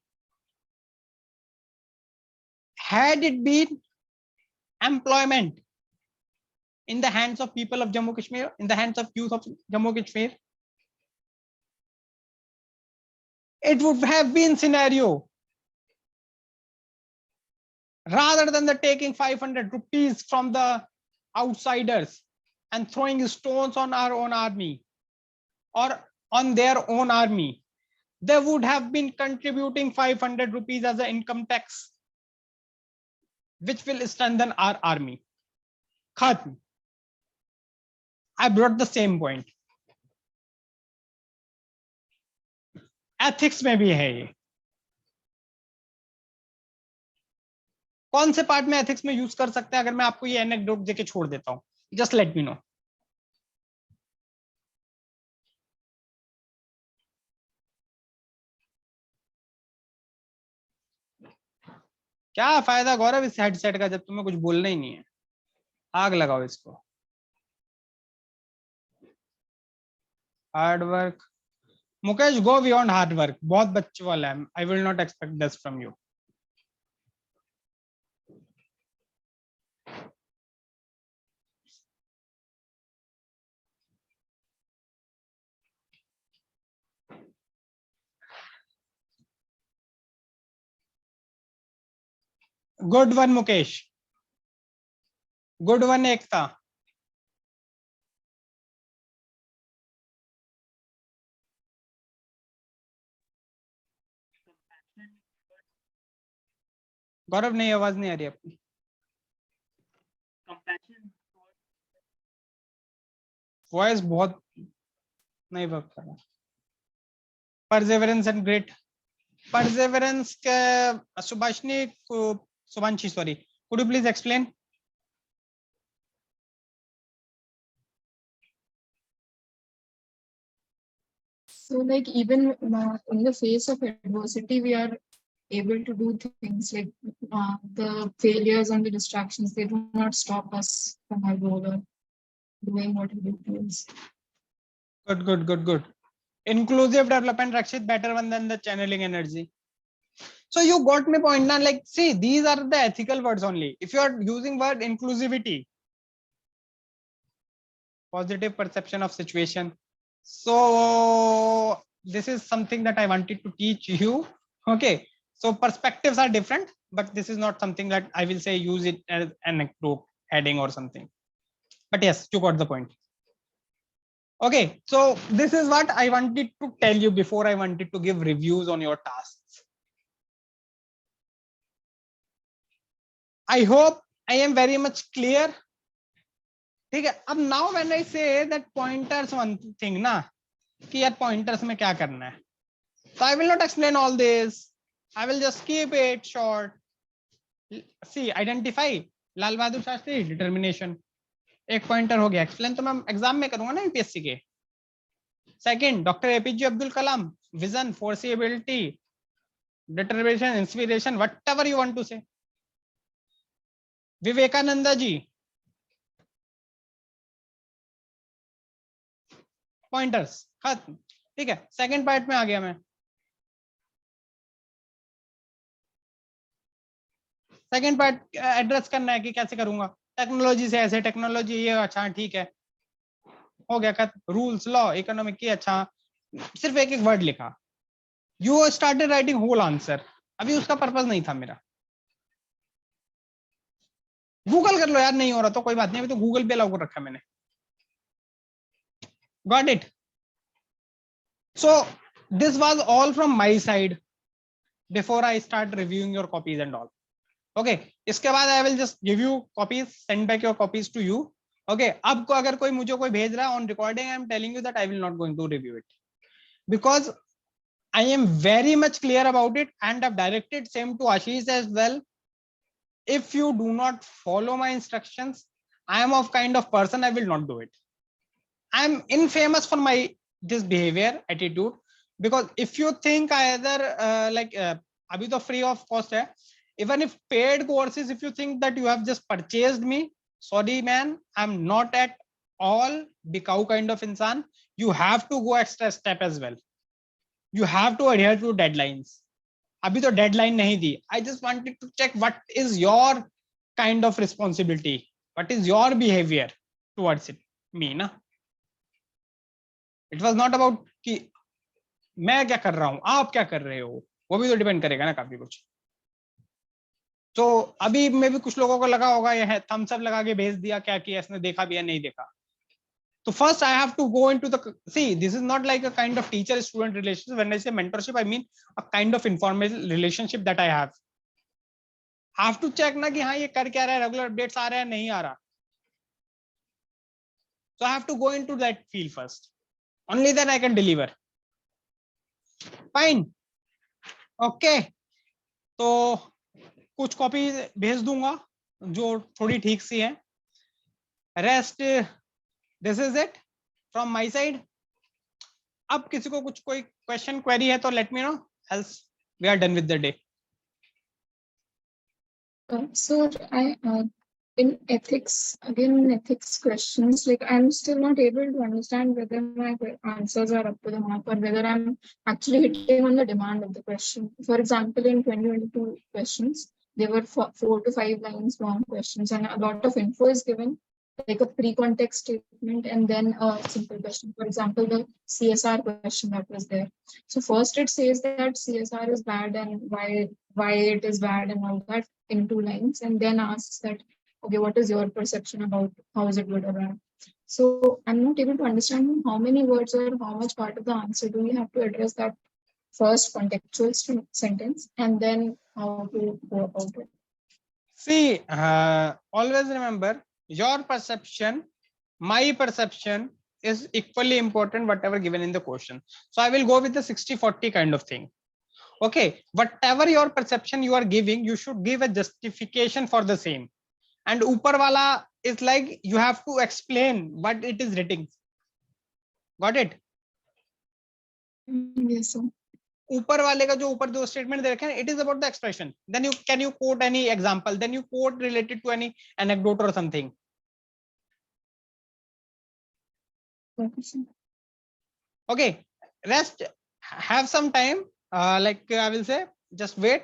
had it been employment in the hands of people of Jammu Kashmir, in the hands of youth of Jammu Kashmir, it would have been scenario. Rather than the taking 500 rupees from the outsiders and throwing stones on our own army or on their own army, they would have been contributing 500 rupees as an income tax, which will strengthen our army. Khatm. I brought the same point. Ethics में भी है ये. कौन से part में ethics में use कर सकते हैं अगर मैं आपको ये एनेक्डोट देके छोड़ देता हूं? Just let me no. क्या फायदा गौरव इस हेडसेट का जब तुम्हें कुछ बोलना ही नहीं है? आग लगाओ इसको. Hard work. Mukesh, go beyond hard work. बहुत बच्चों वाला है. I will not expect this from you. Good one Mukesh. Good one Ekta. Gaurav नहीं, आवाज नहीं आ रही आपकी. वॉइस बहुत नहीं वर्क कर रहा. Perseverance and grit. Perseverance के Subhanshi, sorry. Could you please explain? So like even in the face of adversity, we are able to do things like the failures and the distractions, they do not stop us from our goal or doing what we do. Good. Inclusive development, Rakshit, better one than the channeling energy. So you got me point now. Like, see, these are the ethical words only. If you are using word inclusivity, positive perception of situation. So this is something that I wanted to teach you. Okay. So perspectives are different, but this is not something that I will say use it as an heading or something. But yes, you got the point. Okay, so this is what I wanted to tell you before I wanted to give reviews on your tasks. I hope I am very much clear. ठीक है, अब now when I say that pointers one thing ना, कि यार pointers में क्या करना है, so I will not explain all this. I will just keep it short. See, identify Lal Bahadur Shastri, determination. एक पॉइंटर हो गया. एक्सप्लेन तो मैं एग्जाम में करूंगा ना यूपीएससी के. Second, doctor APJ Abdul Kalam, vision, forcibility, determination, inspiration, whatever you want to say. Vivekananda ji, pointers खत्म. ठीक है, सेकंड पार्ट में आ गया मैं. सेकंड पार्ट एड्रेस करना है कि कैसे करूंगा. टेक्नोलॉजी से ऐसे, टेक्नोलॉजी ये, अच्छा ठीक है, हो गया खत्म. रूल्स, लॉ, इकोनॉमिक की, अच्छा सिर्फ एक एक वर्ड लिखा. You started writing whole answer. अभी उसका पर्पस नहीं था मेरा. गूगल कर लो यार, नहीं हो रहा तो कोई बात नहीं, अभी तो गूगल पे लागू रखा मैंने. Got it. So this was all from my side before I start reviewing your copies and all. Okay, इसके बाद I will just give you copies, send back your copies to you. Okay, अब को अगर कोई मुझे कोई भेज रहा है on recording, I am telling you that I will not going to review it, because I am very much clear about it and I've directed same to Ashish as well. If you do not follow my instructions, I am of kind of person I will not do it. I am infamous for my this behavior attitude, because if you think either abhi to free of cost hai, even if paid courses, if you think that you have just purchased me, sorry man, I'm not at all bikau kind of insan. You have to go extra step as well. You have to adhere to deadlines. अभी तो deadline नहीं दी. I just wanted to check what is your kind of responsibility, what is your behavior towards it, me ना. It was not about कि मैं क्या कर रहा हूँ, आप क्या कर रहे हो, वो भी तो डिपेंड करेगा ना काफी कुछ. तो अभी में भी कुछ लोगों को लगा होगा ये है थम्स अप लगा के भेज दिया, क्या किया इसने, देखा भी या नहीं देखा. So first I have to go into the, see, this is not like a kind of teacher student relationship. When I say mentorship, I mean a kind of informal relationship that I have to check ना कि हाँ ये कर क्या रहा है, regular updates आ रहा है नहीं आ रहा. So I have to go into that field first, only then I can deliver. Fine. Okay, तो कुछ कॉपी भेज दूंगा जो थोड़ी ठीक सी है. Rest, this is it from my side. अब किसी को कुछ कोई क्वेश्चन क्वेरी है तो let me know, else we are done with the day. So in ethics, again in ethics questions, like I'm still not able to understand whether my answers are up to the mark or whether I'm actually hitting on the demand of the question. For example, in 2022 questions, there were 4 to 5 lines long questions and a lot of info is given, like a pre-context statement and then a simple question. For example, the CSR question that was there. So first it says that CSR is bad and why it is bad and all that in 2 lines, and then asks that, okay, what is your perception about how is it good or bad? So I'm not able to understand how many words or how much part of the answer do we have to address that first contextual sentence and then how to go about it. See, always remember, your perception, my perception is equally important whatever given in the question. So I will go with the 60-40 kind of thing. Okay, whatever your perception you are giving, you should give a justification for the same. And upar wala is like you have to explain what it is written. Got it? Yes, sir. ऊपर वाले का जो ऊपर जो statement दे रखे हैं, it is about the expression. Then you can you quote any example, then you quote related to any anecdote or something. Okay, sir. Okay, rest, have some time, like I will say just wait,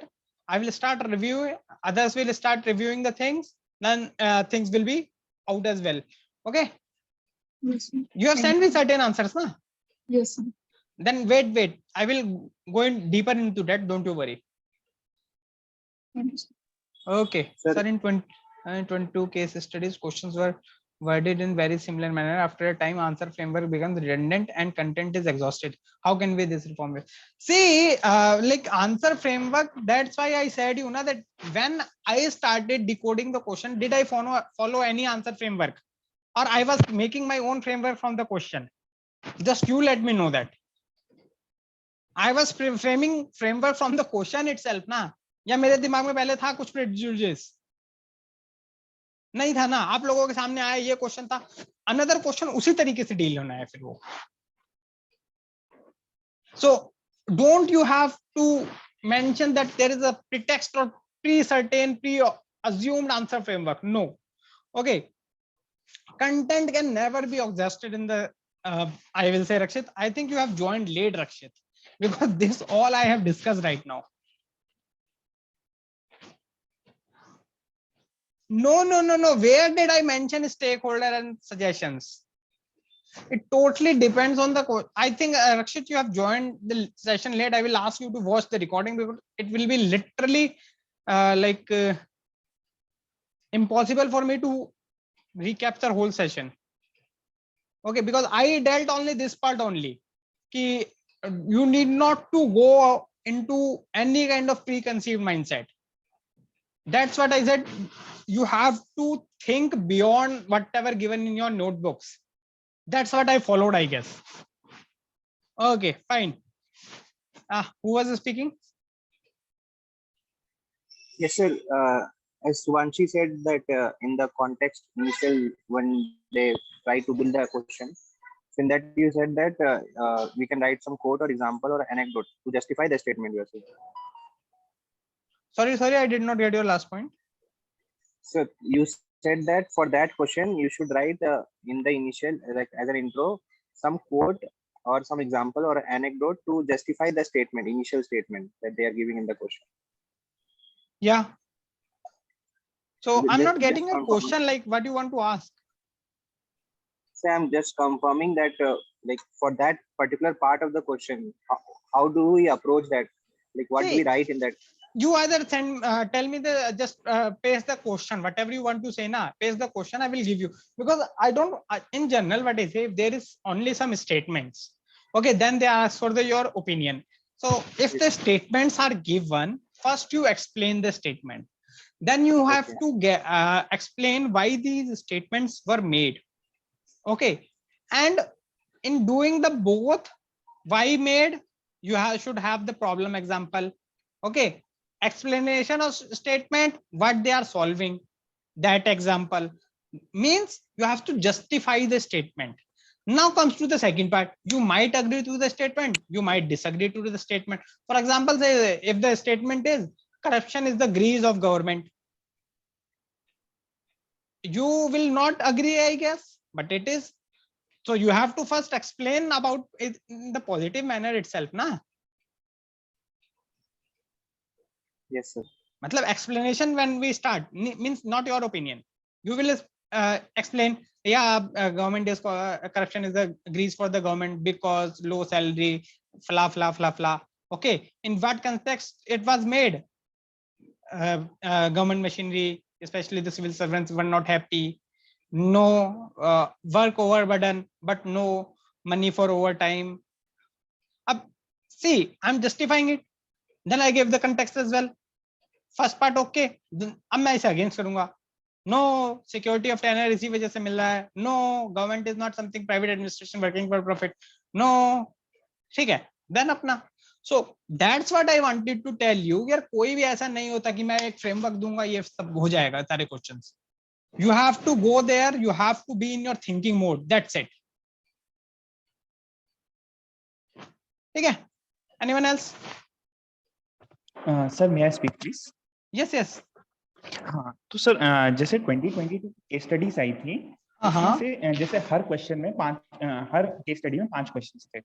I will start reviewing, others will start reviewing the things, then things will be out as well. Okay, Yes, sir. you have sent me certain answers, na? Yes, sir. Then wait, I will go in deeper into that, don't you worry. Thank you, sir. Okay, Sir. sir, in 22 case studies, questions were worded in very similar manner. After a time, answer framework becomes redundant and content is exhausted. How can we this reform it? See, like answer framework, that's why I said, you know, that when I started decoding the question, did I follow any answer framework? Or I was making my own framework from the question? Just you let me know that. I was framing framework from the question itself, ना? या मेरे दिमाग में पहले था कुछ prejudice? नहीं था ना, आप लोगों के सामने आया ये क्वेश्चन था, अनदर क्वेश्चन उसी तरीके से डील होना है फिर वो. So don't you have to mention that there is a pretext or pre-certain, pre-assumed answer framework? No. Okay. Content can never be exhausted in the, I will say, Rakshit, I think you have joined late, Rakshit, because this all I have discussed right now. No. Where did I mention stakeholder and suggestions? It totally depends on the. I think Rakshit, you have joined the session late. I will ask you to watch the recording because it will be literally impossible for me to recapture whole session. Okay, because I dealt only this part only. Ki, you need not to go into any kind of preconceived mindset. That's what I said. You have to think beyond whatever given in your notebooks. That's what I followed, I guess. Okay, fine. Who was speaking? Yes, sir. As Suvanshi said that in the context initial when they try to build a question, so in that you said that we can write some quote or example or anecdote to justify the statement you are saying. Sorry, I did not get your last point. So you said that for that question you should write in the initial, like as an intro, some quote or some example or anecdote to justify the statement, initial statement that they are giving in the question. Yeah. So I'm not getting just a question like what you want to ask. So I'm just confirming that like for that particular part of the question, how do we approach that? Like what do we write in that? You either send, tell me the, just paste the question, whatever you want to say, na, paste the question, I will give you. Because I don't, in general, what I say, if there is only some statements, okay, then they ask for your opinion. So if the statements are given, first you explain the statement. Then you have to get, explain why these statements were made. Okay. And in doing the both, why made, you should have the problem example. Okay. Explanation of statement, what they are solving, that example. Means you have to justify the statement. Now comes to the second part. You might agree to the statement, you might disagree to the statement. For example, say if the statement is corruption is the grease of government, you will not agree, I guess, but it is. So you have to first explain about it in the positive manner itself, na? Yes, sir. Matlab explanation when we start means not your opinion. You will explain, yeah, government is corruption is the grease for the government because low salary, fla. Okay, in what context it was made? Government machinery, especially the civil servants, were not happy. No work overburden, but no money for overtime. See, I'm justifying it. Then I gave the context as well. First part okay, अब मैं इसे against करूंगा. No security of tenor इसी वजह से मिल रहा है, no government is not something private administration working for profit, no, ठीक है, देन अपना। So that's what I wanted to tell you, यार कोई भी ऐसा नहीं होता कि मैं एक फ्रेमवर्क दूंगा ये सब हो जाएगा सारे questions. You have to go there, you have to be in your thinking mode, that's it. ठीक है, anyone else? Sir may I speak please? Yes, yes. हाँ तो सर जैसे 2022 केस स्टडीज आई थी, उसमें से जैसे हर क्वेश्चन में हर केस स्टडी में 5 क्वेश्चंस थे।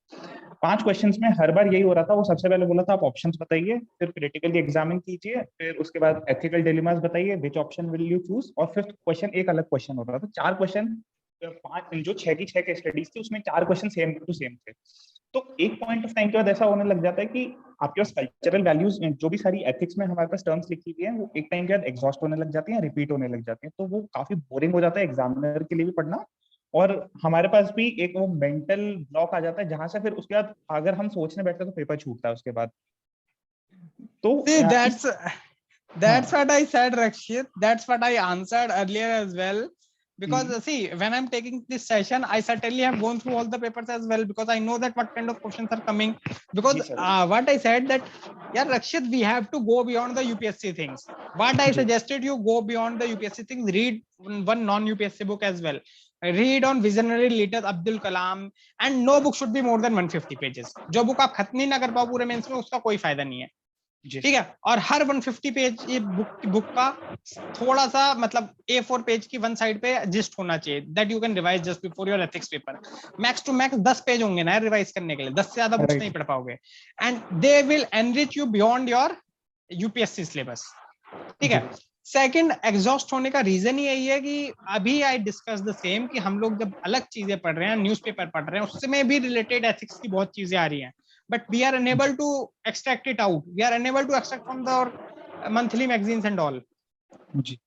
5 क्वेश्चंस में हर बार यही हो रहा था, वो सबसे पहले बोला था आप ऑप्शंस बताइए, फिर क्रिटिकली एग्जामिन कीजिए, फिर उसके बाद एथिकल डिलेमास बताइए, which option will you choose, और फिफ्थ क्वेश्चन एक अलग क्वेश्चन हो रहा था। 4 क्वेश्चन, 5 जो 6 की 6 केस स्टडीज थी उसमें 4 क्वेश्चन सेम टू सेम थे। तो एक पॉइंट ऑफ टाइम के बाद ऐसा होने लग जाता है कि आपके पास कल्चरल वैल्यूज, जो भी सारी एथिक्स में हमारे पास टर्म्स लिखी हुई है, वो एक टाइम के बाद एग्जॉस्ट होने लग जाती हैं, रिपीट होने लग जाती हैं, तो वो काफी बोरिंग हो जाता है एग्जामिनर के लिए भी पढ़ना, और हमारे पास भी एक वो मेंटल ब्लॉक आ जाता है, जहां से फिर उसके बाद अगर हम सोचने बैठते हैं तो पेपर छूटता है उसके बाद। तो See, that's what I said, Rakshit. That's what I answered earlier as well. Because see, when I'm taking this session, I certainly have gone through all the papers as well, because I know that what kind of questions are coming. Because what I said that, yeah, Rakshit, we have to go beyond the UPSC things. What I suggested you go beyond the UPSC things. Read one non-UPSC book as well. Read on visionary leader Abdul Kalam, and no book should be more than 150 pages. जो book आप खत्म नहीं ना कर पाओ पूरे mains में, उसका कोई फायदा नहीं है, ठीक है। और हर 150 पेज ये बुक का थोड़ा सा मतलब A4 पेज की वन साइड पे जिस्ट होना चाहिए, that you can revise just before your ethics paper. Max to max 10 page होंगे ना रिवाइज करने के लिए, 10 से ज्यादा बुक्स नहीं पढ़ पाओगे, and they will enrich you beyond your UPSC syllabus, ठीक है। सेकंड, एग्जॉस्ट होने का रीजन ही यही है कि अभी आई डिस्कस द सेम कि हम लोग जब अलग चीजें पढ़ रहे हैं, न्यूज़पेपर पढ़ रहे हैं, उसमें भी रिलेटेड एथिक्स की बहुत चीजें आ रही हैं, but we are unable to extract it out, we are unable to extract from the monthly magazines and all. जी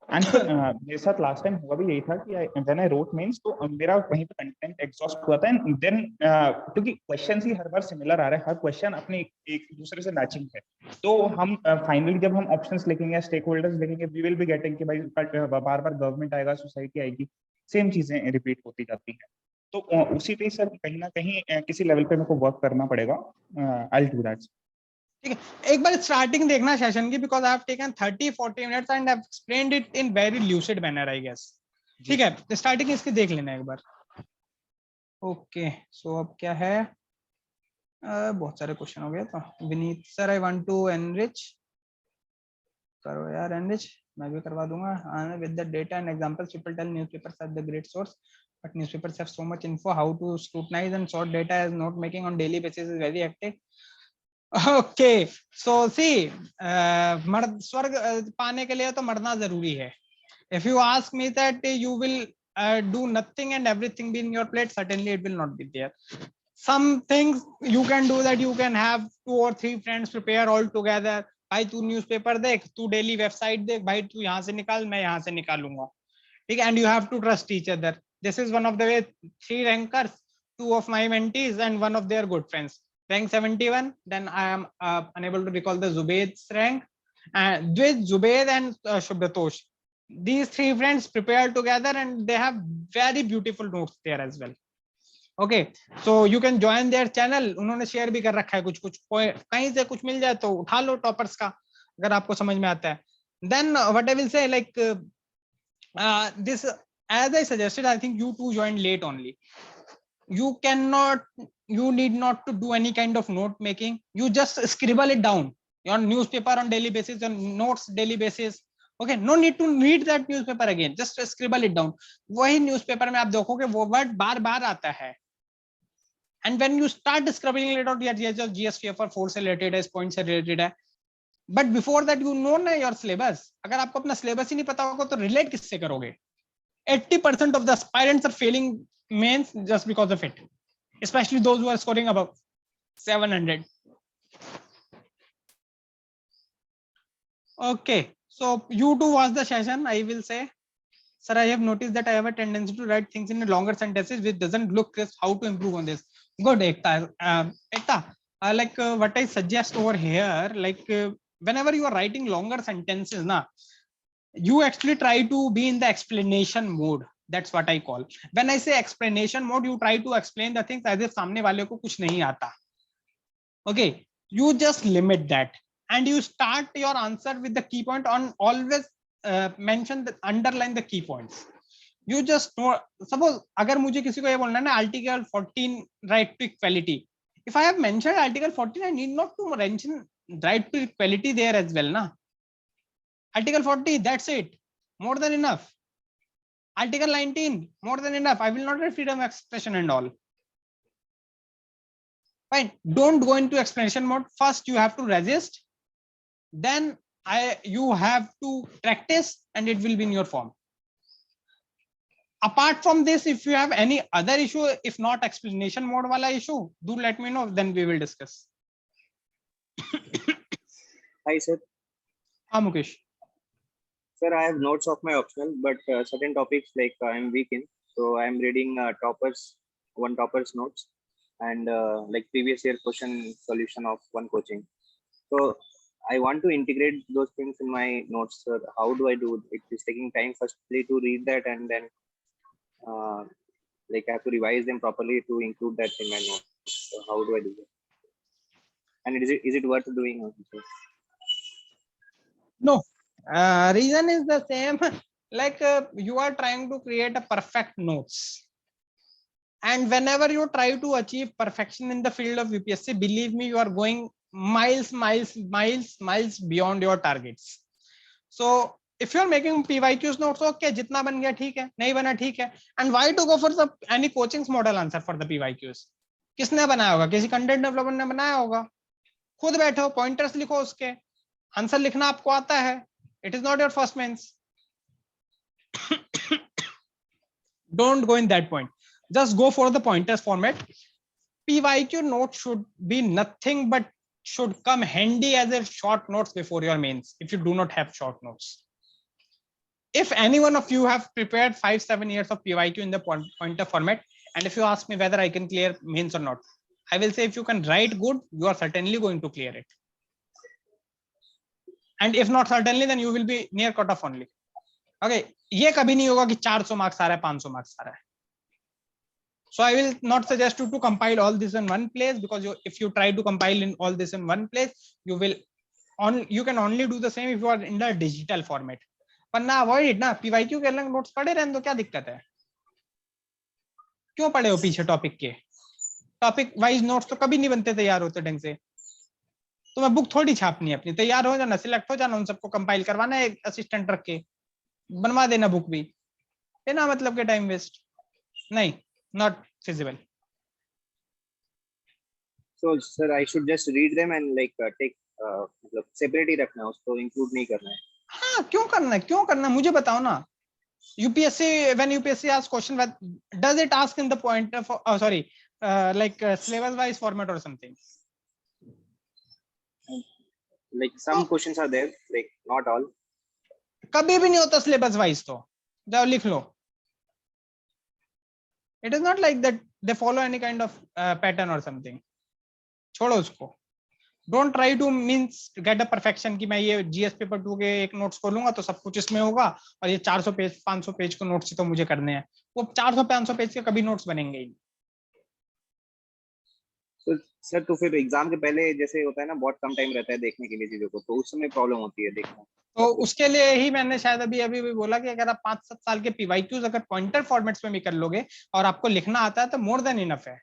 एंड सर मेरे साथ लास्ट टाइम हुआ भी यही था कि व्हेन आई रोट मेंस, तो मेरा वहीं पे कंटेंट एग्जॉस्ट हुआ था, एंड देन क्योंकि क्वेश्चंस ही हर बार सिमिलर आ रहे हैं, हर क्वेश्चन अपने एक दूसरे से मैचिंग है, तो हम फाइनली जब हम ऑप्शंस लिखेंगे, स्टेक होल्डर्स लिखेंगे, वी विल बी गेटिंग कि भाई बार बार गवर्नमेंट आएगा, सोसाइटी आएगी, सेम चीजें रिपीट होती जाती हैं। तो उसी पे सर कहीं ना कहीं किसी लेवल पे मेरे को वर्क करना पड़ेगा। I will do that. ठीक है, एक बार स्टार्टिंग देखना सेशन की, because I have taken 30-40 minutes and I have explained it in very lucid manner I guess, ठीक है। तो स्टार्टिंग इसकी देख लेना एक बार। ओके, सो अब क्या है, बहुत सारे क्वेश्चन हो गए। तो Vineet sir, I want to enrich, करो यार एनरिच, मैं भी करवा दूंगा। With the data and examples people tell newspapers are the great source, but newspapers have so much info, how to scrutinize and sort data as note making on daily basis is very hectic. Okay, so see, मर्द स्वर्ग पाने के लिए तो मरना जरूरी है। If you ask me that you will do nothing and everything be in your plate, certainly it will not be there. Some things you can do, that you can have 2 or 3 friends prepare all together. भाई तू newspaper देख, तू daily website देख, भाई तू यहाँ से निकाल, मैं यहाँ से निकालूंगा, ठीक है। And you have to trust each other. This is one of the 3 rankers, 2 of my mentees and one of their good friends. Rank 71. Then I am unable to recall the Zubayd's rank. With Zubayd and Shubhratosh, these 3 friends prepared together and they have very beautiful notes there as well. Okay, so you can join their channel. उन्होंने share भी कर रखा है, कुछ कहीं से कुछ मिल जाए तो उठा लो टॉपर्स का, अगर आपको समझ में आता है. Then what I will say, like this, as I suggested, I think you two joined late only. You need not to do any kind of note making. You just scribble it down, your newspaper on daily basis, your notes daily basis. Okay, no need to read that newspaper again, just scribble it down. वही newspaper में आप देखोगे वो word बार बार आता है. And when you start scribbling it out, yes, your GS paper 4 से related है, point से related है. But before that you know ना your syllabus. अगर आपको अपना syllabus ही नहीं पता होगा तो relate किससे करोगे? 80% of the aspirants are failing mains just because of it, especially those who are scoring above 700. Okay, so you two watch the session. I will say, sir, I have noticed that I have a tendency to write things in longer sentences which doesn't look crisp. How to improve on this? Good, Ekta. Like what I suggest over here, like whenever you are writing longer sentences, na, you actually try to be in the explanation mode. That's what I call. When I say explanation mode, you try to explain the things as if सामने वाले को कुछ नहीं आता. Okay, you just limit that and you start your answer with the key point on. Always mention the underline the key points. You just know, suppose अगर मुझे किसी को ये बोलना है ना article 14 right to equality, if I have mentioned article 14, I need not to mention right to equality there as well na. Article 40, that's it, more than enough. Article 19, more than enough. I will not have freedom of expression and all. Fine, don't go into explanation mode. First you have to resist, then you have to practice, and it will be in your form. Apart from this, if you have any other issue, if not explanation mode wala issue, do let me know, then we will discuss. Hi sir. Mukesh. Sir, I have notes of my optional, but certain topics like I am weak in, so I am reading one topper's notes, and like previous year question solution of one coaching. So I want to integrate those things in my notes, sir. How do I do it? It is taking time firstly to read that, and then like I have to revise them properly to include that in my notes. So how do I do that? And is it worth doing also? No, reason is the same. Like you are trying to create a perfect notes, and whenever you try to achieve perfection in the field of UPSC, believe me, you are going miles beyond your targets. So if you are making PYQs notes, okay, जितना बन गया ठीक है, नहीं बना ठीक है. And why to go for the any coachings model answer for the PYQs? किसने बनाया होगा? किसी कंटेंट डेवलपर ने बनाया होगा. खुद बैठो, पॉइंटर्स लिखो, उसके आंसर लिखना आपको आता है. It is not your first means. Don't go in that point. Just go for the pointers format. PYQ note should be nothing but should come handy as a short notes before your mains if you do not have short notes. If any one of you have prepared 5-7 years of PYQ in the pointer format, and if you ask me whether I can clear mains or not, I will say if you can write good, you are certainly going to clear it. And if not certainly, then you will be near cutoff only. Okay, ये कभी नहीं होगा कि 400 marks आ रहा है, 500 marks आ रहा है. So I will not suggest you to compile all this in one place, because if you try to compile in all this in one place, you can only do the same if you are in the digital format. पर ना avoid it ना, PYQ के अलग notes पढ़े रहने दो, क्या दिक्कत है? क्यों पढ़े हो पीछे टॉपिक के? टॉपिक वाइज नोट्स तो कभी नहीं बनते, तैयार होते ढंग से. तो मैं बुक थोड़ी छापनी है अपनी, तैयार हो जाना, सिलेक्ट हो जाना, उन सबको कंपाइल करवाना है, एक असिस्टेंट रख के बनवा देना बुक भी, है ना, मतलब के टाइम वेस्ट नहीं, not feasible. So sir, I should just read them and like take मतलब separate ही रखना है, उसको include नहीं करना है. हाँ, क्यों करना है मुझे बताओ ना. UPSC, when UPSC asks question, does it ask in the point of syllabus wise format or something? Like some questions are there, like not all. कभी भी नहीं होता syllabus wise, तो जाओ लिख लो. It is not like that they follow any kind of pattern or something. छोड़ो उसको. Don't try to get a perfection कि मैं ये GS पेपर 2 के एक नोट्स खोलूंगा तो सब कुछ इसमें होगा, और ये 400 पेज 500 पेज के नोट्स तो मुझे करने हैं. वो 400-500 पेज के कभी नोट्स बनेंगे ही. तो सर, तो फिर एग्जाम के पहले जैसे होता है ना, बहुत कम टाइम रहता है देखने के लिए चीजों को, तो उस समय प्रॉब्लम होती है देखना. तो उसके लिए ही मैंने शायद अभी भी बोला कि अगर आप 5-7 साल के PYQs अगर पॉइंटर फॉर्मेट्स में भी कर लोगे और आपको लिखना आता है तो मोर देन इनफ है.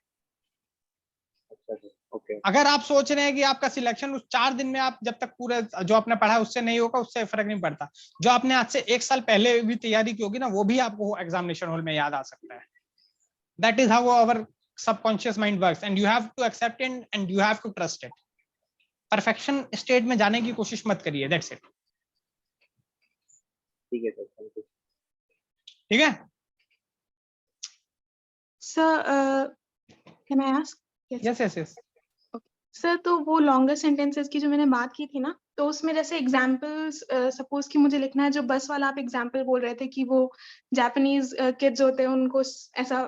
Okay. अगर आप सोच रहे हैं कि आपका सिलेक्शन उस 4 दिन में आप जब तक पूरे जो आपने पढ़ा है उससे नहीं होगा, उससे फर्क नहीं पड़ता. जो आपने आज से 1 साल पहले भी तैयारी की होगी ना, वो भी आपको एग्जामिनेशन हॉल में याद आ सकता है. That is how our subconscious mind works, and you have to accept it and you have to trust it. Perfection state में जाने की कोशिश मत करिए. That's it. ठीक है सर, थैंक यू. ठीक है sir, can I ask? Yes. Sir, तो वो लॉन्गर सेंटेंसेस की जो मैंने बात की थी ना, तो उसमें जैसे एग्जांपल्स सपोज कि मुझे लिखना है, जो बस वाला आप एग्जांपल बोल रहे थे कि वो जापानीज किड्स होते हैं, उनको ऐसा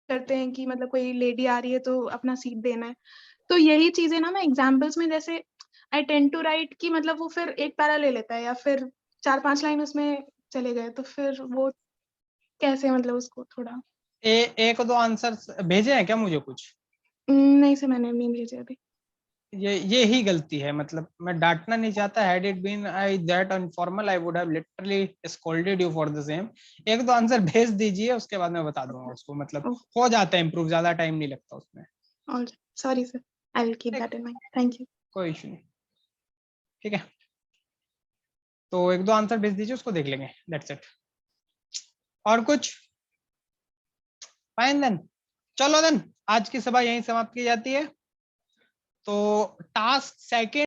करते हैं कि मतलब कोई लेडी आ रही है तो अपना सीट देना है. तो यही चीजें ना मैं एग्जांपल्स में जैसे आई टेंड टू राइट कि मतलब वो फिर एक पैरा ले लेता है, या फिर 4-5 लाइन उसमें चले गए, तो फिर वो कैसे, मतलब उसको थोड़ा एक दो आंसर भेजे हैं क्या मुझे कुछ? नहीं सर, मैंने नहीं भेजे अभी। ये ही गलती है, मतलब मैं डांटना नहीं चाहता, had it been I that unformal I would have literally scolded you for the same. एक दो आंसर भेज दीजिए, उसके बाद मैं बता दूंगा उसको, मतलब हो जाता है इम्प्रूव, ज्यादा टाइम नहीं लगता उसमें। Alright, sorry sir, I will keep that in mind, thank you. कोई इशू नहीं, ठीक है। तो एक दो आंसर भेज दीजिए, उसको देख लेंगे, दैट्स इट। और कुछ? फाइन देन, चलो देन आज की सभा यहीं समाप्त की जाती है। तो टास्क सेकंड